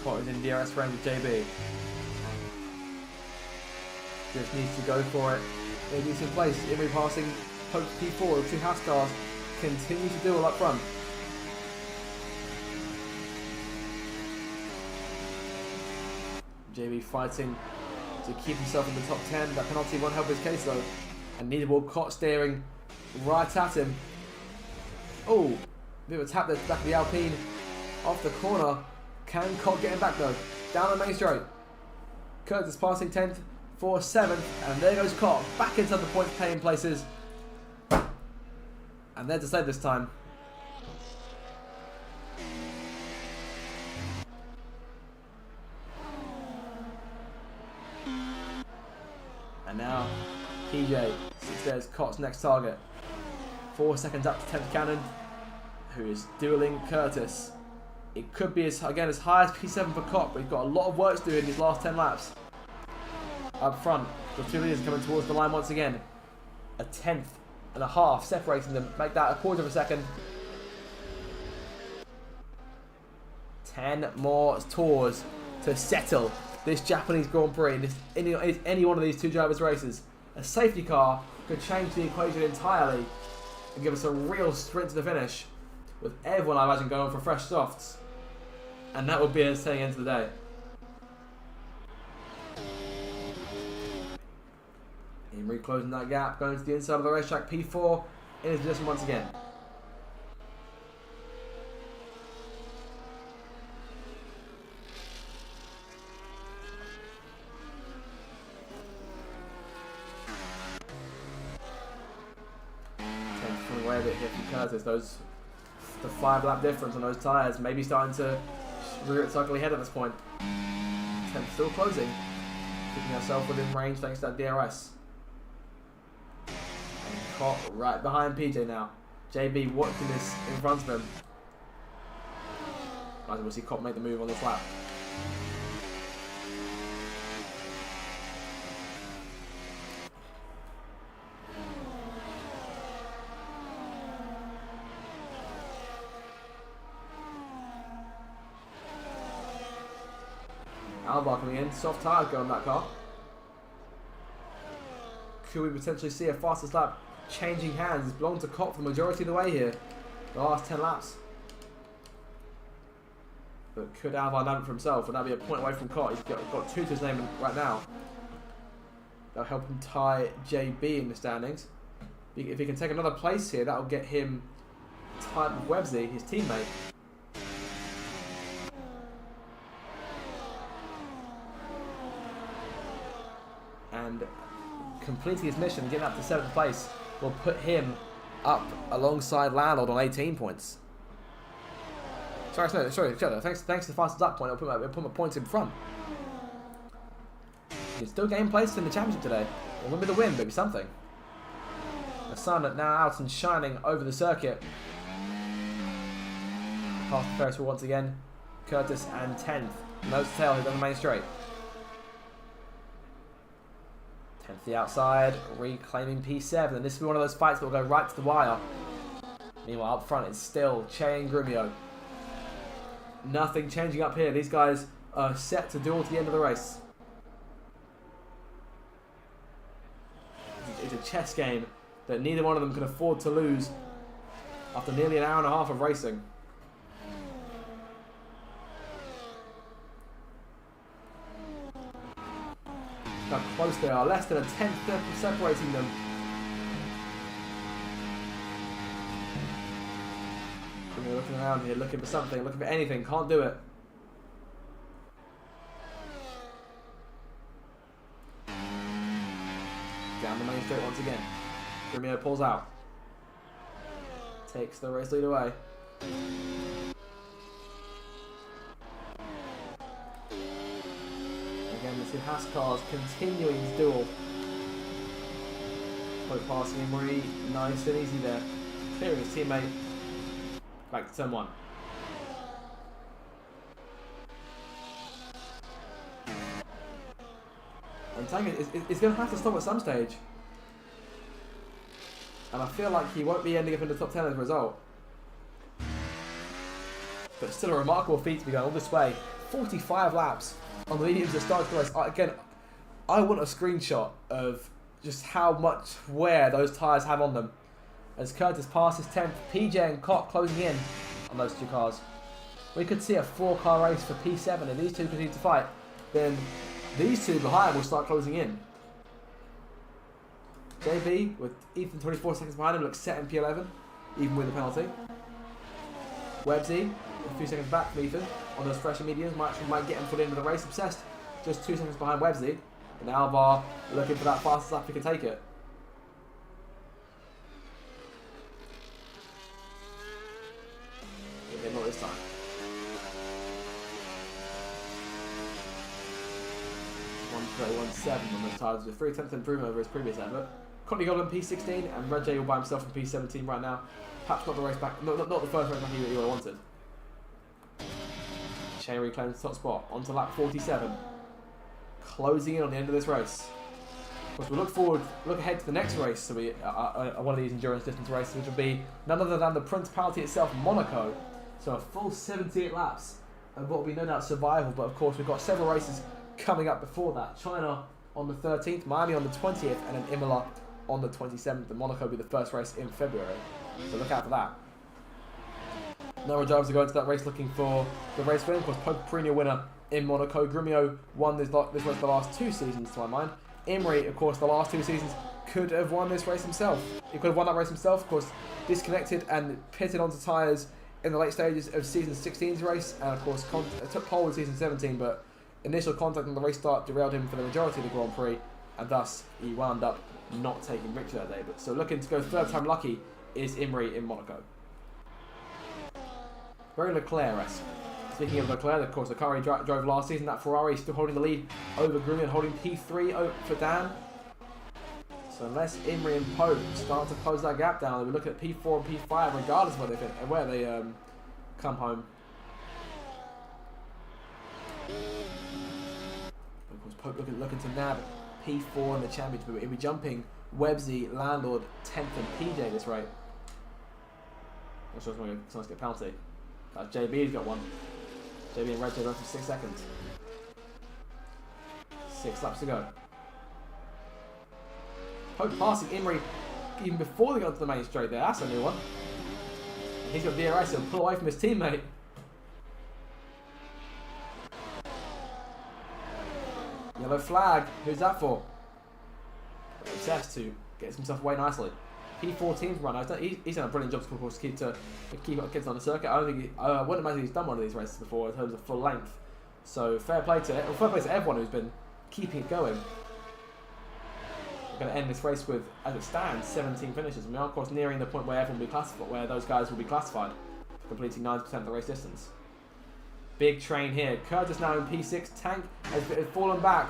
Cott is in DRS range with JB. Just needs to go for it. In a decent place. Emery passing Pope P4. The two house cars continue to duel up front. JB fighting to keep himself in the top 10. That penalty won't help his case though. And neither will Cott steering right at him. Oh, bit of a tap there to the back of the Alpine. Off the corner. Can Cott get him back though? Down the main straight. Curtis passing 10th for 7th. And there goes Cott. Back into the points paying places. And there to stay this time. And now, PJ sits there as Cott's next target. 4 seconds up to 10th Cannon, who is dueling Curtis. It could be, as high as P7 for Cott, but he's got a lot of work to do in these last 10 laps. Up front, the two leaders coming towards the line once again. A 10.5 separating them. Make that a quarter of a second. 10 more tours to settle this Japanese Grand Prix, any one of these two drivers' races. A safety car could change the equation entirely and give us a real sprint to the finish, with everyone, I imagine, going for fresh softs. And that would be a saying end to the day. Emery closing that gap, going to the inside of the racetrack. P4 in his position once again. coming away a bit here from Curtis. The 5-lap difference on those tyres maybe starting to rear its ugly head at this point. 10th still closing, keeping ourselves within range thanks to that DRS. And Cott right behind PJ now. JB watching this in front of him. As we'll see Cott make the move on this lap. Alvar coming in, soft tyre going on that car. Could we potentially see a fastest lap changing hands? It's belonged to Cott for the majority of the way here, the last 10 laps. But could Alvar nab it for himself? Would that be a point away from Cott? He's got 2 to his name right now. That'll help him tie JB in the standings. If he can take another place here, that'll get him tied with Websy, his teammate. And completing his mission, getting up to 7th place, will put him up alongside Landlord on 18 points. Sorry, thanks to the fastest lap point, I'll put my points in front. You can still gain places in the championship today. Or maybe the win, maybe something. The sun now out and shining over the circuit. Past the Ferris wheel once again. Curtis and 10th. Nose to tail, he's on the main straight. 10th the outside, reclaiming P7. And this will be one of those fights that will go right to the wire. Meanwhile, up front, it's still Che and Grumio. Nothing changing up here. These guys are set to duel to the end of the race. It's a chess game that neither one of them can afford to lose after nearly an hour and a half of racing. How close they are. Less than a 10th separating them. We're looking around here, looking for something, looking for anything. Can't do it. Down the main straight once again. Grumio pulls out. Takes the race lead away. Again, the two Haas cars continuing his duel. Both passing him really nice and easy there. Clearing his teammate. Back to turn 1. And Tangen is going to have to stop at some stage. And I feel like he won't be ending up in the top 10 as a result. But still a remarkable feat to be going all this way. 45 laps on the mediums that started the race. Again, I want a screenshot of just how much wear those tyres have on them. As Curtis passes 10th, PJ and Cott closing in on those two cars. We could see a 4-car race for P7 and these two continue to fight. Then these two behind will start closing in. JB with Ethan 24 seconds behind him looks set in P11, even with the penalty. Websy a few seconds back from Ethan on those fresher mediums, might get him put into the race. Obsessed just 2 seconds behind Websy. And Alvar looking for that fastest lap he can take it. Okay, not this time. .131.7 on those tyres, with 3/10 improvement over his previous effort. Courtney Goblin P16 and Red J all by himself in P17 right now. Perhaps not the race back, not the first race back he would have wanted. Shane reclaims the top spot onto lap 47. Closing in on the end of this race. Of course, we'll look ahead to the next race. So one of these endurance distance races, which will be none other than the Principality itself, Monaco. So a full 78 laps of what will be no doubt survival. But of course, we've got several races coming up before that. China on the 13th, Miami on the 20th, and then Imola on the 27th. And Monaco will be the first race in February. So look out for that. No drivers are going to that race looking for the race win. Of course, Pope winner in Monaco. Grumio won this race the last 2 seasons, to my mind. Imrie, of course, the last 2 seasons could have won this race himself. He could have won that race himself, of course, disconnected and pitted onto tyres in the late stages of season 16's race. And of course, took pole in season 17, but initial contact on the race start derailed him for the majority of the Grand Prix. And thus, he wound up not taking victory that day. But so looking to go 3rd time lucky is Imri in Monaco. Very Leclerc-esque. Speaking of Leclerc, of course, the car he drove last season, that Ferrari is still holding the lead over Grumio and holding P3 for Dan. So unless Imri and Pope start to close that gap down, we look at P4 and P5 regardless of where they come home. Of course, Pope looking to nab P4 in the championship, but he'll be jumping Websy, Landlord, 10th and PJ this rate. I'm sure someone's going to get a penalty. JB's got one. JB and Red Tape for 6 seconds. 6 laps to go. Pope passing Imri even before they got to the main straight there. That's a new one. He's got DRS, he'll pull away from his teammate. Yellow flag. Who's that for? Obsessed to gets himself away nicely. P14's runner. He's done a brilliant job, of course, to keep kids on the circuit. I don't think I wouldn't imagine he's done one of these races before in terms of full length. So fair play to everyone who's been keeping it going. We're going to end this race with, as it stands, 17 finishes. And we are, of course, nearing the point where everyone will be classified, where those guys will be classified, completing 90% of the race distance. Big train here. Curtis now in P6. Tank has fallen back.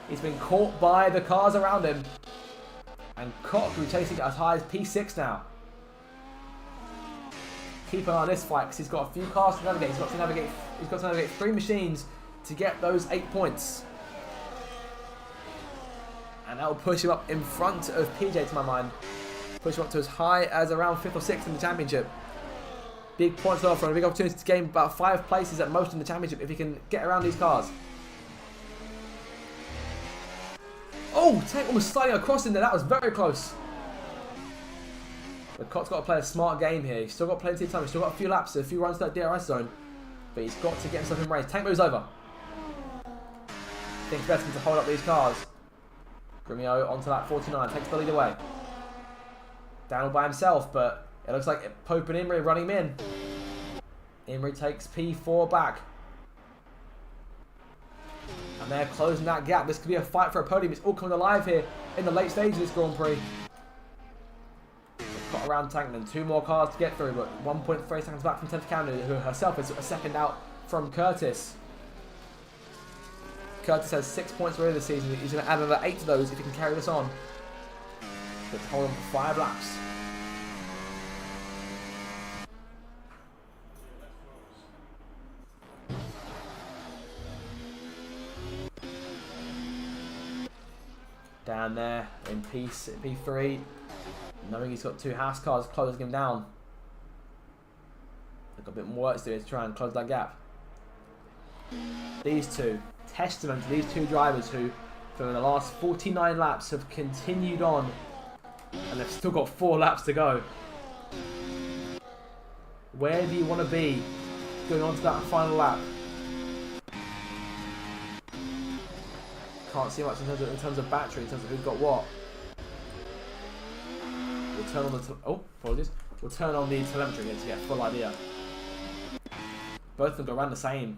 He's been caught by the cars around him. And Koch will be chasing as high as P6 now. Keep an eye on this fight because he's got a few cars to navigate. He's got to navigate 3 machines to get those 8 points. And that will push him up in front of PJ, to my mind. Push him up to as high as around 5th or 6th in the championship. Big points offer and a big opportunity to gain about 5 places at most in the championship if he can get around these cars. Oh, Tank almost sliding across in there. That was very close. But Koch's got to play a smart game here. He's still got plenty of time. He's still got a few laps, a few runs to that DRS zone. But he's got to get himself in race. Tank moves over. Thinks best to hold up these cars. Grumio onto lap 49. Takes the lead away. Down by himself, but it looks like Pope and Imri are running him in. Imri takes P4 back. And they're closing that gap. This could be a fight for a podium. It's all coming alive here in the late stage of this Grand Prix. Got around Tank then. 2 more cars to get through, but 1.3 seconds back from 10th Canada, who herself is a second out from Curtis. Curtis has 6 points already this season. He's going to add another 8 to those if he can carry this on. But to hold on for 5 laps. Down there in P3, knowing he's got 2 house cars closing him down. They've got a bit more work to do to try and close that gap. These two, testament to these 2 drivers who, for the last 49 laps, have continued on, and they've still got 4 laps to go. Where do you want to be going on to that final lap? Can't see much in terms of battery, in terms of who's got what. We'll turn on the We'll turn on the telemetry here to get a full idea. Both of them go around the same,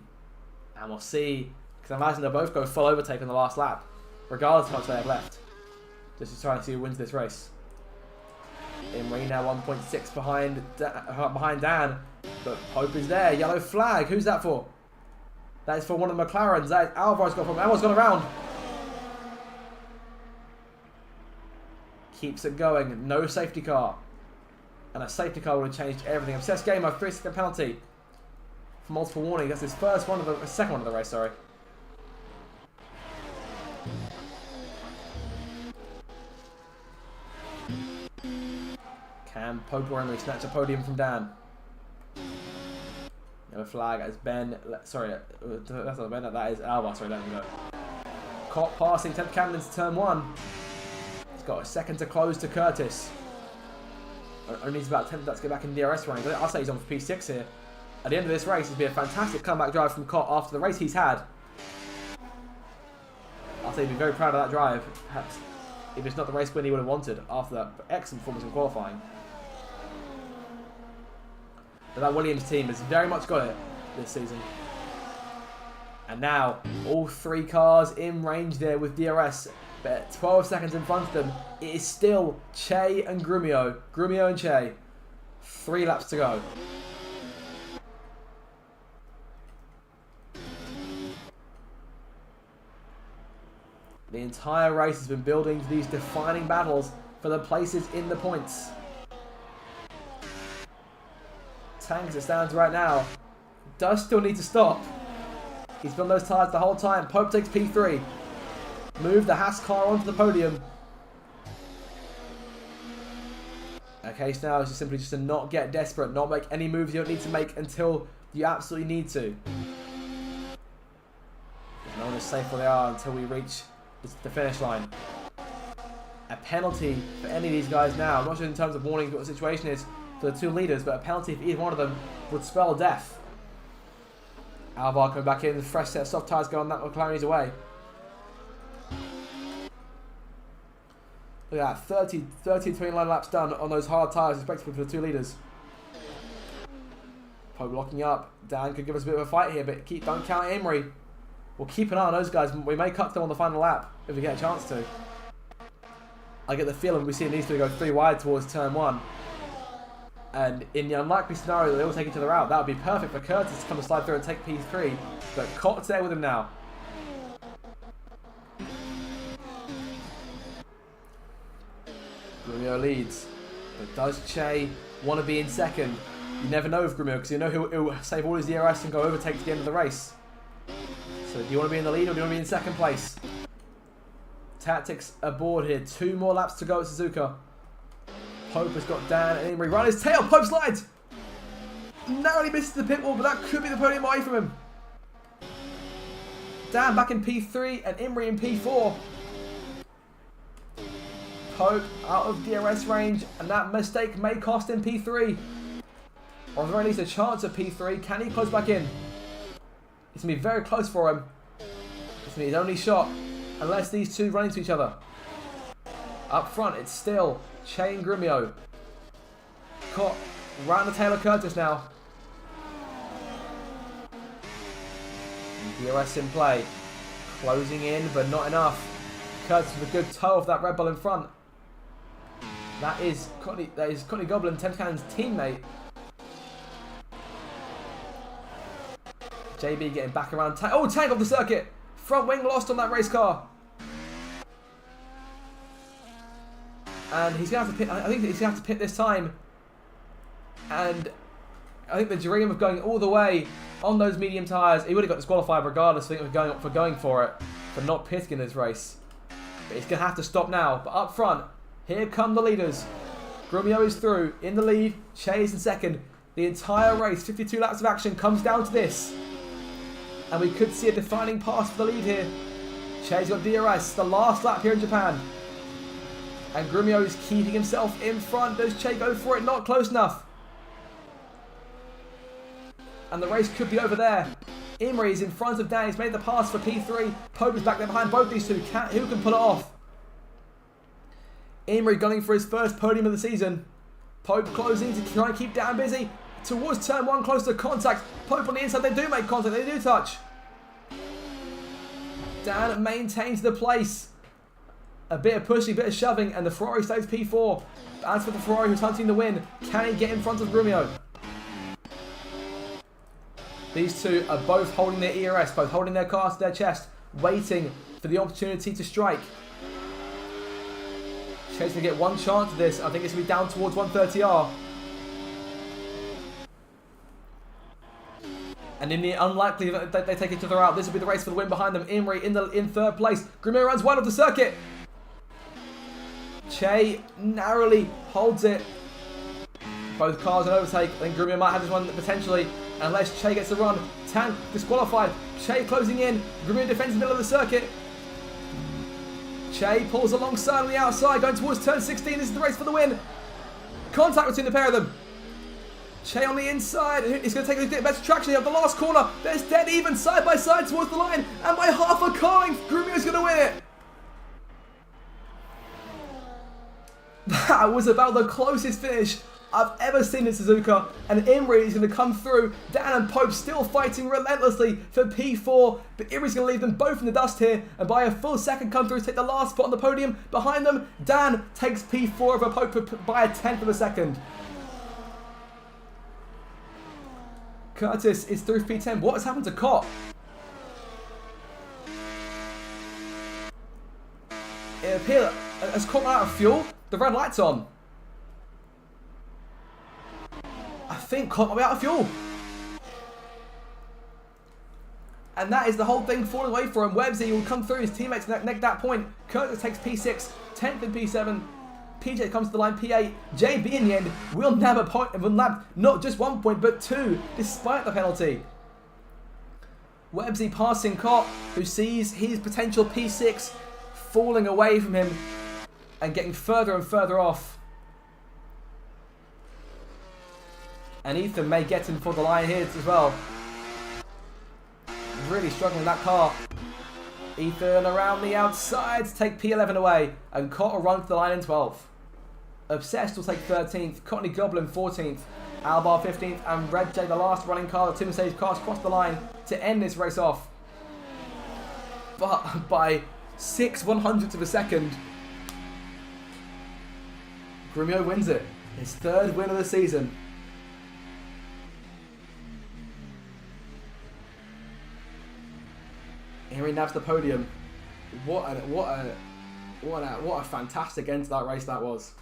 and we'll see. Because I imagine they'll both go full overtake on the last lap, regardless of how much they have left. Just to try and see who wins this race. Imri now 1.6 behind Dan, but Pope is there. Yellow flag. Who's that for? That is for one of the McLarens. That is Alvarez got from. Alvarez gone around. Keeps it going. No safety car. And a safety car would have changed everything. Obsessed Gamer, 3-second penalty for multiple warning. That's his first one of the second one of the race, sorry. Can Pope or Imri snatch a podium from Dan? Yellow flag as Ben. Sorry, that's not Ben. That is Alba. Sorry, let him go. Koch passing 10th Camden to turn 1. Got a second to close to Curtis. Only needs about 10 to get back in DRS range. I'll say he's on for P6 here. At the end of this race, it'll be a fantastic comeback drive from Koch after the race he's had. I'll say he'd be very proud of that drive. Perhaps if it's not the race win he would have wanted after that excellent performance in qualifying. But that Williams team has very much got it this season. And now, all 3 cars in range there with DRS. But 12 seconds in front of them, it is still Che and Grumio. Grumio and Che. 3 laps to go. The entire race has been building to these defining battles for the places in the points. Tank, as it stands right now, does still need to stop. He's been on those tyres the whole time. Pope takes P3. Move the Haas car onto the podium. Okay, so now it's just simply just to not get desperate, not make any moves you don't need to make until you absolutely need to. No one is safe where they are until we reach the finish line. A penalty for any of these guys now. I'm not sure in terms of warning what the situation is for the 2 leaders, but a penalty for either one of them would spell death. Alvar coming back in, fresh set of soft tyres going that McLaren is away. Look at that, 30 to 29 laps done on those hard tyres, respectively for the 2 leaders. Pope locking up. Dan could give us a bit of a fight here, but don't count Emery. We'll keep an eye on those guys. We may cut them on the final lap if we get a chance to. I get the feeling we see it needs to go 3 wide towards turn 1. And in the unlikely scenario that they all take each other out, that would be perfect for Curtis to come and slide through and take P3. But Cott's there with him now. Grumio leads. But does Che want to be in second? You never know with Grumio, because you know he'll save all his DRS and go overtake to the end of the race. So do you want to be in the lead or do you want to be in second place? Tactics aboard here. 2 more laps to go at Suzuka. Pope has got Dan and Emery right on his tail. Pope slides! Narrowly misses the pit wall, but that could be the podium away from him. Dan back in P3 and Emery in P4. Pope out of DRS range, and that mistake may cost him P3. Or at the very least a chance at P3. Can he close back in? It's going to be very close for him. It's going to be his only shot, unless these 2 run into each other. Up front, it's still Che and Grumio. Caught right on the tail of Curtis now. DRS in play. Closing in, but not enough. Curtis with a good toe of that Red Bull in front. That is Connie Goblin, Tenkan's teammate. JB getting back around. Oh, Tank off the circuit. Front wing lost on that race car. And he's going to have to pit. I think he's going to have to pit this time. And I think the dream of going all the way on those medium tyres, he would have got disqualified regardless for going for it, for not pitting in this race. But he's going to have to stop now. But up front, here come the leaders. Grumio is through in the lead. Che is in second. The entire race, 52 laps of action, comes down to this. And we could see a defining pass for the lead here. Che's got DRS, the last lap here in Japan. And Grumio is keeping himself in front. Does Che go for it? Not close enough. And the race could be over there. Emery is in front of Dan. He's made the pass for P3. Pope is back there behind both these 2. Who can pull it off? Emery gunning for his first podium of the season. Pope closing to try and keep Dan busy. Towards turn 1, close to contact. Pope on the inside, they do make contact, they do touch. Dan maintains the place. A bit of pushing, a bit of shoving, and the Ferrari stays P4. As for the Ferrari who's hunting the win, can he get in front of Grumio? These 2 are both holding their ERS, both holding their cars to their chest, waiting for the opportunity to strike. Che's going to get one chance at this. I think it's going to be down towards 130R. And in the unlikely that they take each other out, this will be the race for the win behind them. Emery in third place. Grumio runs wide off the circuit. Che narrowly holds it. Both cars an overtake. I think Grumio might have this one potentially, unless Che gets the run. Tank disqualified. Che closing in. Grumio defends the middle of the circuit. Che pulls alongside on the outside, going towards turn 16. This is the race for the win. Contact between the pair of them. Che on the inside. He's going to take a bit better traction here. The last corner. There's dead even side by side towards the line. And by half a car, Grumio's going to win it. That was about the closest finish I've ever seen in Suzuka. And Emery is going to come through. Dan and Pope still fighting relentlessly for P4. But Emery's going to leave them both in the dust here. And by a full second come through to take the last spot on the podium. Behind them, Dan takes P4 over Pope by a tenth of a second. Curtis is through P10. What has happened to Cott? It appears, has Cott run out of fuel? The red light's on. I think Cott might be out of fuel. And that is the whole thing falling away for him. Websy will come through. His teammates neck that point. Curtis takes P6, 10th in P7. PJ comes to the line, P8. JB in the end will nab a point and will nab not just 1 point but 2, despite the penalty. Websy passing Cott, who sees his potential P6 falling away from him and getting further and further off. And Ethan may get him for the line here as well. Really struggling that car. Ethan around the outside to take P11 away, and Cott will run to the line in 12th. Obsessed will take 13th, Courtney Goblin 14th, Albar 15th, and Red J, the last running car that Tim Mercedes cars cross the line to end this race off. But by 6/100ths of a second, Grumio wins it. His 3rd win of the season. Here he nabs the podium. What a fantastic end to that race that was.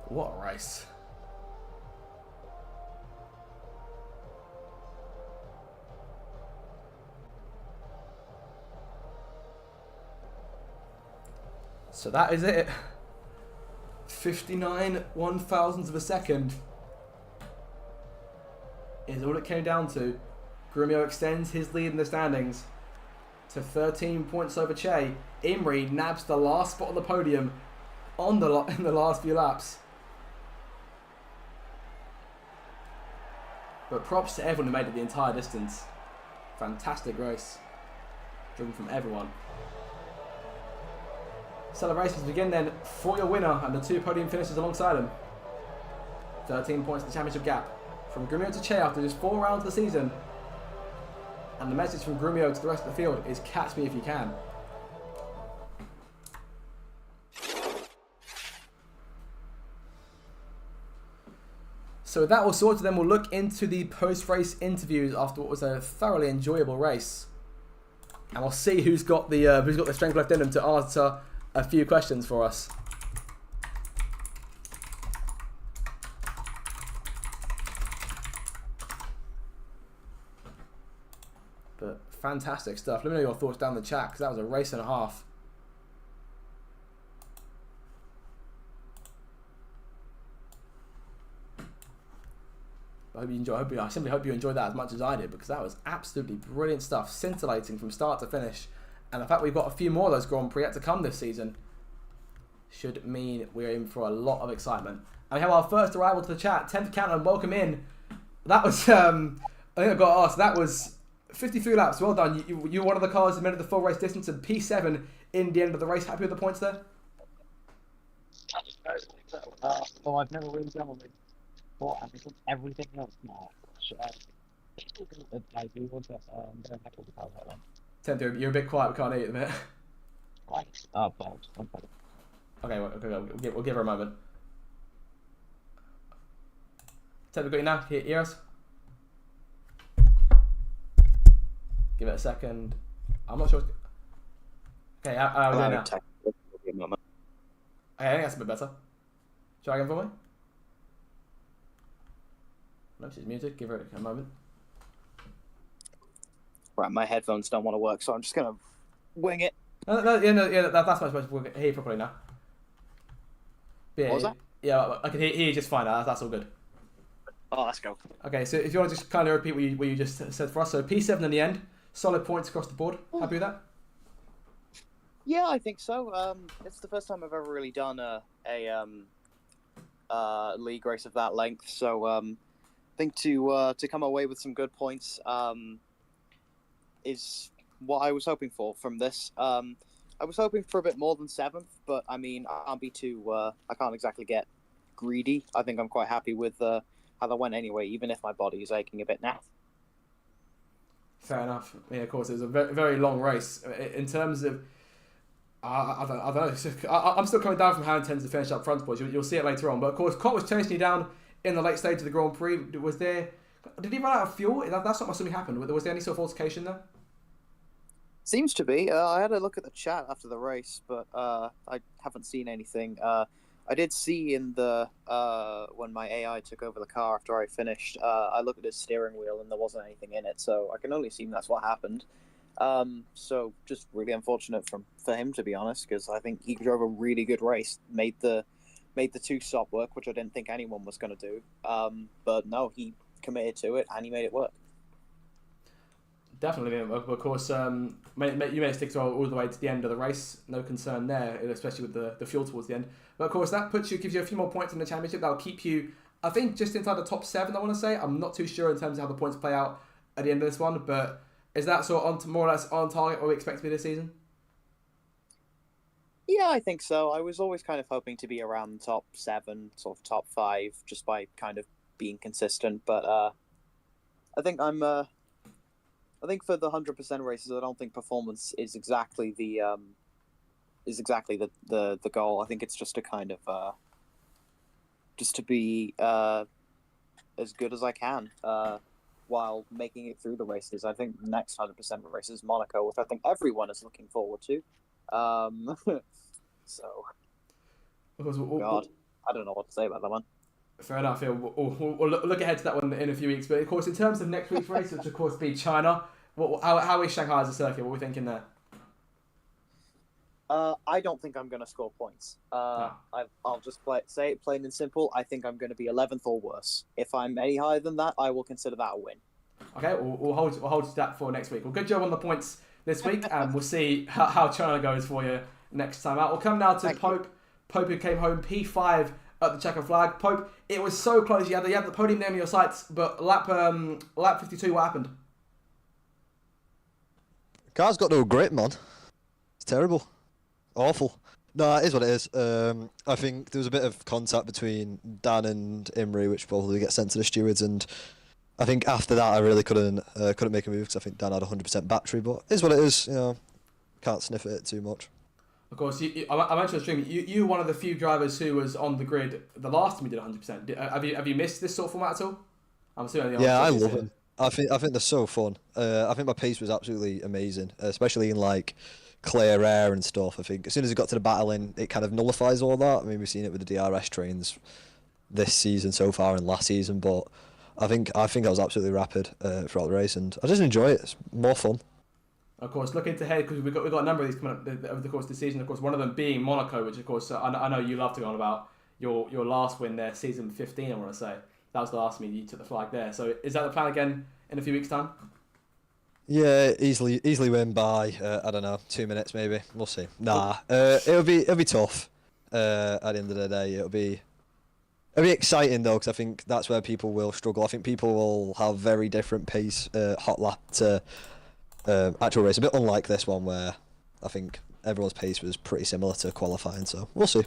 What a race. So that is it. 59 1,000ths of a second is all it came down to. Grumio extends his lead in the standings to 13 points over Che. Imrie nabs the last spot on the podium in the last few laps. But props to everyone who made it the entire distance. Fantastic race. Driven from everyone. Celebrations begin then for your winner and the 2 podium finishes alongside him. 13 points in the championship gap. From Grumio to Che after just 4 rounds of the season. And the message from Grumio to the rest of the field is catch me if you can. So with that all sorted, then we'll look into the post-race interviews after what was a thoroughly enjoyable race. And we'll see who's got the strength left in them to answer a few questions for us. But fantastic stuff. Let me know your thoughts down in the chat, because that was a race and a half. I hope you enjoy. I simply hope you enjoyed that as much as I did, because that was absolutely brilliant stuff, scintillating from start to finish. And the fact we've got a few more of those Grand Prix yet to come this season should mean we're in for a lot of excitement. And we have our first arrival to the chat, 10th Cannon, welcome in. That was, I think I got to ask, that was 53 laps, well done. You were one of the cars that made it the full race distance and P7 in the end of the race. Happy with the points there? Well, I've never really done it before, and it's everything else now. I do want to go back to the car that one. Tender, you're a bit quiet, we can't hear you at the minute. Right. Oh, balls. Okay, we'll give her a moment. Tender, got you now? Hear us? Give it a second. I'm not sure. Okay, how are we doing now? Okay, I think that's a bit better. Try again for me? No, she's muted. Give her a moment. Right, my headphones don't want to work, so I'm just gonna wing it. That's much better. We'll hear you properly now. Yeah, What was that? Yeah, I can hear you just fine. That's all good. Oh, let's go. Okay, so if you want to just kind of repeat what you just said for us. So P7 in the end, solid points across the board. Happy with that? Yeah, I think so. It's the first time I've ever really done a league race of that length, so I think to come away with some good points is what I was hoping for from this. I was hoping for a bit more than 7th, but I mean, I can't exactly get greedy. I think I'm quite happy with how that went anyway, even if my body is aching a bit now. Fair enough. Yeah, of course, it was a very, very long race. In terms of, I don't know. I'm still coming down from how intense the finish up front was. You'll see it later on. But of course, Cott was chasing you down in the late stage of the Grand Prix. Did he run out of fuel? That's not assuming happened. Was there any sort of altercation there? Seems to be. I had a look at the chat after the race, but I haven't seen anything. I did see in the when my AI took over the car after I finished, I looked at his steering wheel and there wasn't anything in it, so I can only assume that's what happened. So just really unfortunate for him, to be honest, because I think he drove a really good race, made the two stop work, which I didn't think anyone was going to do. But no, he committed to it and he made it work. Definitely, of course. You may stick to all the way to the end of the race. No concern there, especially with the fuel towards the end. But of course, that gives you a few more points in the championship. That'll keep you, I think, just inside the top 7. I want to say. I'm not too sure in terms of how the points play out at the end of this one, but is that sort of more or less on target what we expect to be this season? Yeah, I think so. I was always kind of hoping to be around top 7, sort of top 5, just by kind of being consistent. But I think I think for the 100% races, I don't think performance is exactly the goal. I think it's just to kind of just to be as good as I can while making it through the races. I think the next 100% race is Monaco, which I think everyone is looking forward to. So, God, I don't know what to say about that one. Fair enough. Yeah, we'll look ahead to that one in a few weeks. But of course, in terms of next week's race, which of course be China, how is Shanghai as a circuit? What are we thinking there? I don't think I'm going to score points. I'll just say it plain and simple. I think I'm going to be 11th or worse. If I'm any higher than that, I will consider that a win. Okay, we'll hold you to that for next week. Well, good job on the points this week, and we'll see how China goes for you next time out. We'll come now to Pope. Pope, who came home P5 at the checker flag. Pope, it was so close. You had the podium name in your sights, but lap 52, what happened? Car's got no grip, man. It's terrible. Awful. No, it is what it is. I think there was a bit of contact between Dan and Imri, which probably gets sent to the stewards, and I think after that I really couldn't make a move because I think Dan had 100% battery, but it is what it is. You know, can't sniff at it too much. Of course, I mentioned the stream. You were one of the few drivers who was on the grid the last time you did 100%. Have you missed this sort of format at all? I'm assuming. Yeah, I love it. I think they're so fun. I think my pace was absolutely amazing, especially in like clear air and stuff. I think as soon as it got to the battling, it kind of nullifies all that. I mean, we've seen it with the DRS trains this season so far and last season, but I think I was absolutely rapid throughout the race, and I just enjoy it. It's more fun. Of course, looking ahead, because we've got a number of these coming up over the course of the season. Of course, one of them being Monaco, which of course I know you love to go on about your last win there, season 15. I want to say that was the last meet you took the flag there. So is that the plan again in a few weeks' time? Yeah, easily win by I don't know, 2 minutes maybe. We'll see. Nah, it'll be tough. At the end of the day, it'll be exciting though, because I think that's where people will struggle. I think people will have very different pace hot lap to actual race. A bit unlike this one where I think everyone's pace was pretty similar to qualifying. So we'll see.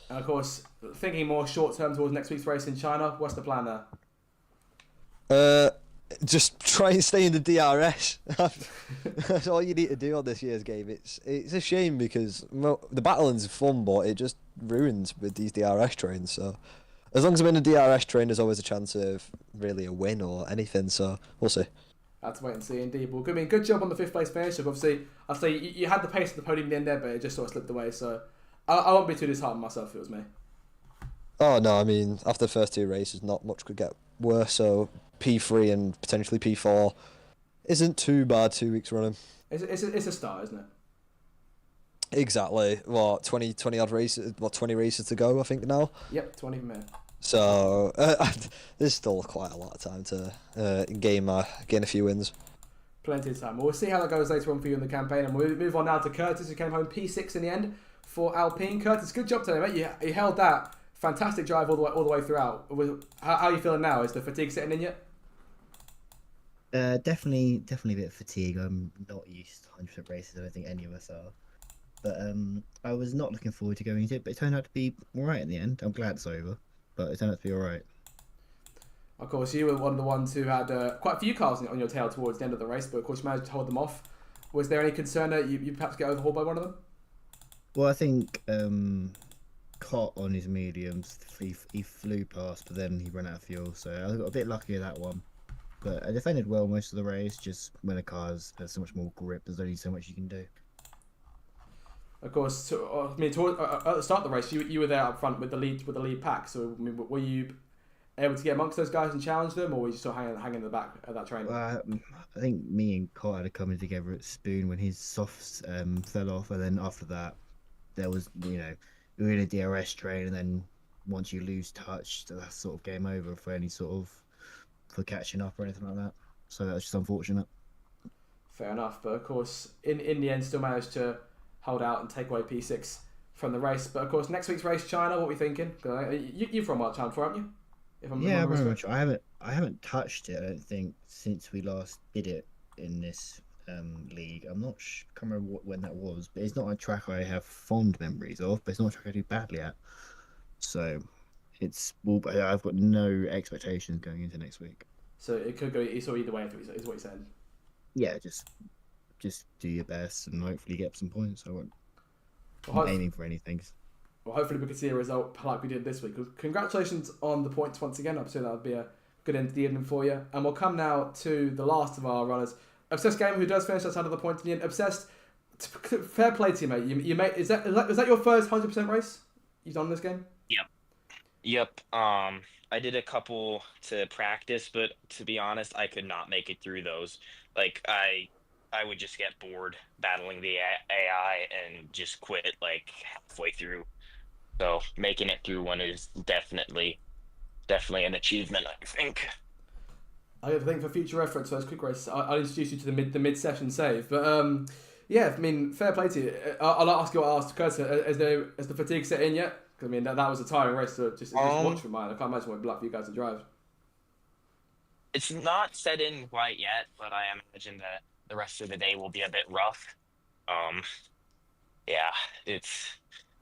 And of course, thinking more short term towards next week's race in China, what's the plan there? Just try and stay in the DRS. That's all you need to do on this year's game. It's a shame because the battling's fun, but it just ruins with these DRS trains. So as long as I'm in a DRS train, there's always a chance of really a win or anything. So we'll see. Have to wait and see, indeed. Well, good job on the 5th place finish. Obviously, I'd say you had the pace of the podium in the end there, but it just sort of slipped away. So I won't be too disheartened myself if it was me. Oh no, I mean after the first 2 races, not much could get worse. So P3 and potentially P4 isn't too bad 2 weeks running. It's a start, isn't it? Exactly. What 20 odd races? What 20 races to go? I think now. Yep, 20 minutes. So there's still quite a lot of time to gain a few wins. Plenty of time. Well, we'll see how that goes later on for you in the campaign, and we'll move on now to Curtis, who came home P6 in the end for Alpine. Curtis, good job today, mate. You held that fantastic drive all the way throughout. How are you feeling now? Is the fatigue setting in yet? Definitely a bit of fatigue. I'm not used to 100% races. I don't think any of us are. But I was not looking forward to going into it, but it turned out to be alright in the end. I'm glad it's over, but it turned out to be alright. Of course, you were one of the ones who had quite a few cars on your tail towards the end of the race, but of course you managed to hold them off. Was there any concern that you perhaps get overhauled by one of them? Well, I think Cot on his mediums, he flew past, but then he ran out of fuel, so I got a bit lucky with that one. But I defended well most of the race. Just when a car has so much more grip, there's only so much you can do. Of course, at the start of the race, you were there up front with the lead pack. So I mean, were you able to get amongst those guys and challenge them, or were you still hanging in the back of that train? Well, I think me and Cot had a coming together at Spoon when his softs fell off, and then after that, there was, we were in a DRS train, and then once you lose touch, that's sort of game over for any sort of for catching up or anything like that. So that was just unfortunate. Fair enough, but of course, in the end, still managed to hold out and take away P6 from the race. But of course, next week's race, China. What are we thinking? You've run Wild China before, haven't you? Yeah, very much. I haven't touched it. I don't think since we last did it in this league. I'm not can't remember when that was, but it's not a track I have fond memories of. But it's not a track I do badly at. So I've got no expectations going into next week. So it could go either way. Is what you're saying? Yeah, just do your best and hopefully get some points. I'm aiming for anything. Well, hopefully we can see a result like we did this week. Congratulations on the points once again. I'm sure that would be a good end to the evening for you. And we'll come now to the last of our runners, Obsessed Gamer, who does finish outside of the points in the end. Obsessed, fair play to you, mate. You made is that your first 100% race you've done in this game? Yep. I did a couple to practice, but to be honest, I could not make it through those. Like I would just get bored battling the AI and just quit like halfway through. So making it through one is definitely an achievement, I think. I think for future reference, first quick race, I'll introduce you to the mid session save. But yeah, I mean, fair play to you. I'll ask you what I asked Curtis. Has the fatigue set in yet? Because I mean, that was a tiring race to just watch from mine. I can't imagine what it'd be like for you guys to drive. It's not set in quite yet, but I imagine that the rest of the day will be a bit rough. Yeah,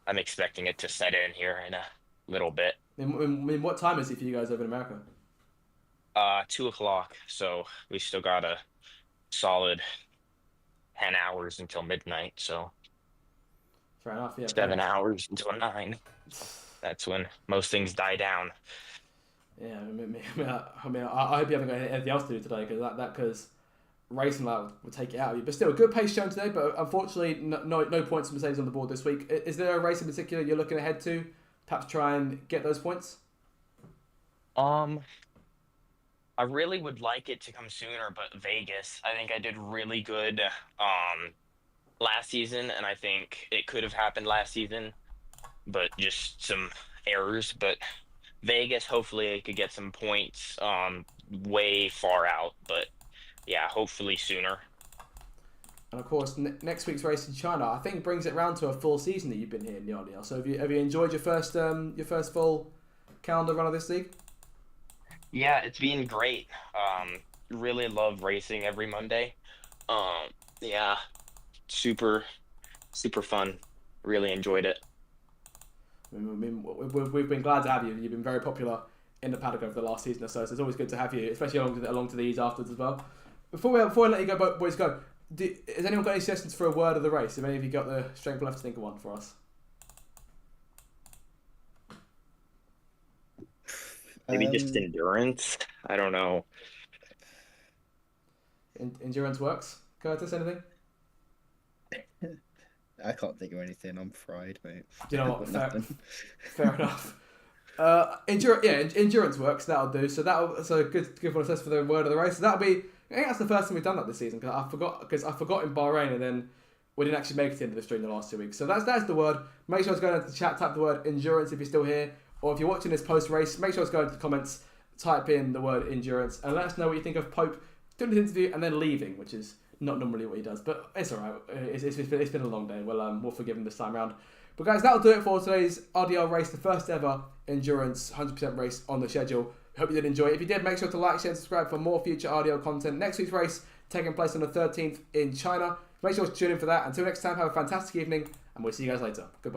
I'm expecting it to set in here in a little bit. I mean, what time is it for you guys over in America? 2:00. So we still got a solid 10 hours until midnight. So fair enough. Yeah. 7 hours until 9. That's when most things die down. Yeah, I mean, I hope you haven't got anything else to do today because racing will take it out of you. But still, a good pace shown today. But unfortunately, no points for Mercedes on the board this week. Is there a race in particular you're looking ahead to? Perhaps try and get those points. I really would like it to come sooner, but Vegas, I think I did really good last season, and I think it could have happened last season, but just some errors. But Vegas, hopefully I could get some points way far out, but yeah, hopefully sooner. And of course, next week's race in China, I think brings it round to a full season that you've been here, Neil. So have you enjoyed your first full calendar run of this league? Yeah, it's been great. Really love racing every Monday. Yeah, super fun. Really enjoyed it. I mean, we've been glad to have you. You've been very popular in the paddock over the last season or so it's always good to have you, especially along to these afterwards as well. Before I let you go, boys, go. Has anyone got any suggestions for a word of the race? Have any of you got the strength left to think of one for us? Maybe just endurance. I don't know. Endurance works. Curtis, anything? I can't think of anything. I'm fried, mate. Do you know what? Fair enough. Endurance works. That'll do. So good one for the word of the race. So that'll be. I think that's the first time we've done that this season because I forgot in Bahrain and then we didn't actually make it into the stream the last 2 weeks. So that's the word. Make sure it's going into the chat. Type the word endurance if you're still here, or if you're watching this post race, make sure it's going to the comments. Type in the word endurance and let us know what you think of Pope doing this interview and then leaving, which is not normally what he does, but it's alright. It's been a long day. We'll forgive him this time around. But guys, that'll do it for today's RDL race, the first ever endurance 100% race on the schedule. Hope you did enjoy it. If you did, make sure to like, share, and subscribe for more future RDL content. Next week's race taking place on the 13th in China. Make sure to tune in for that. Until next time, have a fantastic evening, and we'll see you guys later. Goodbye.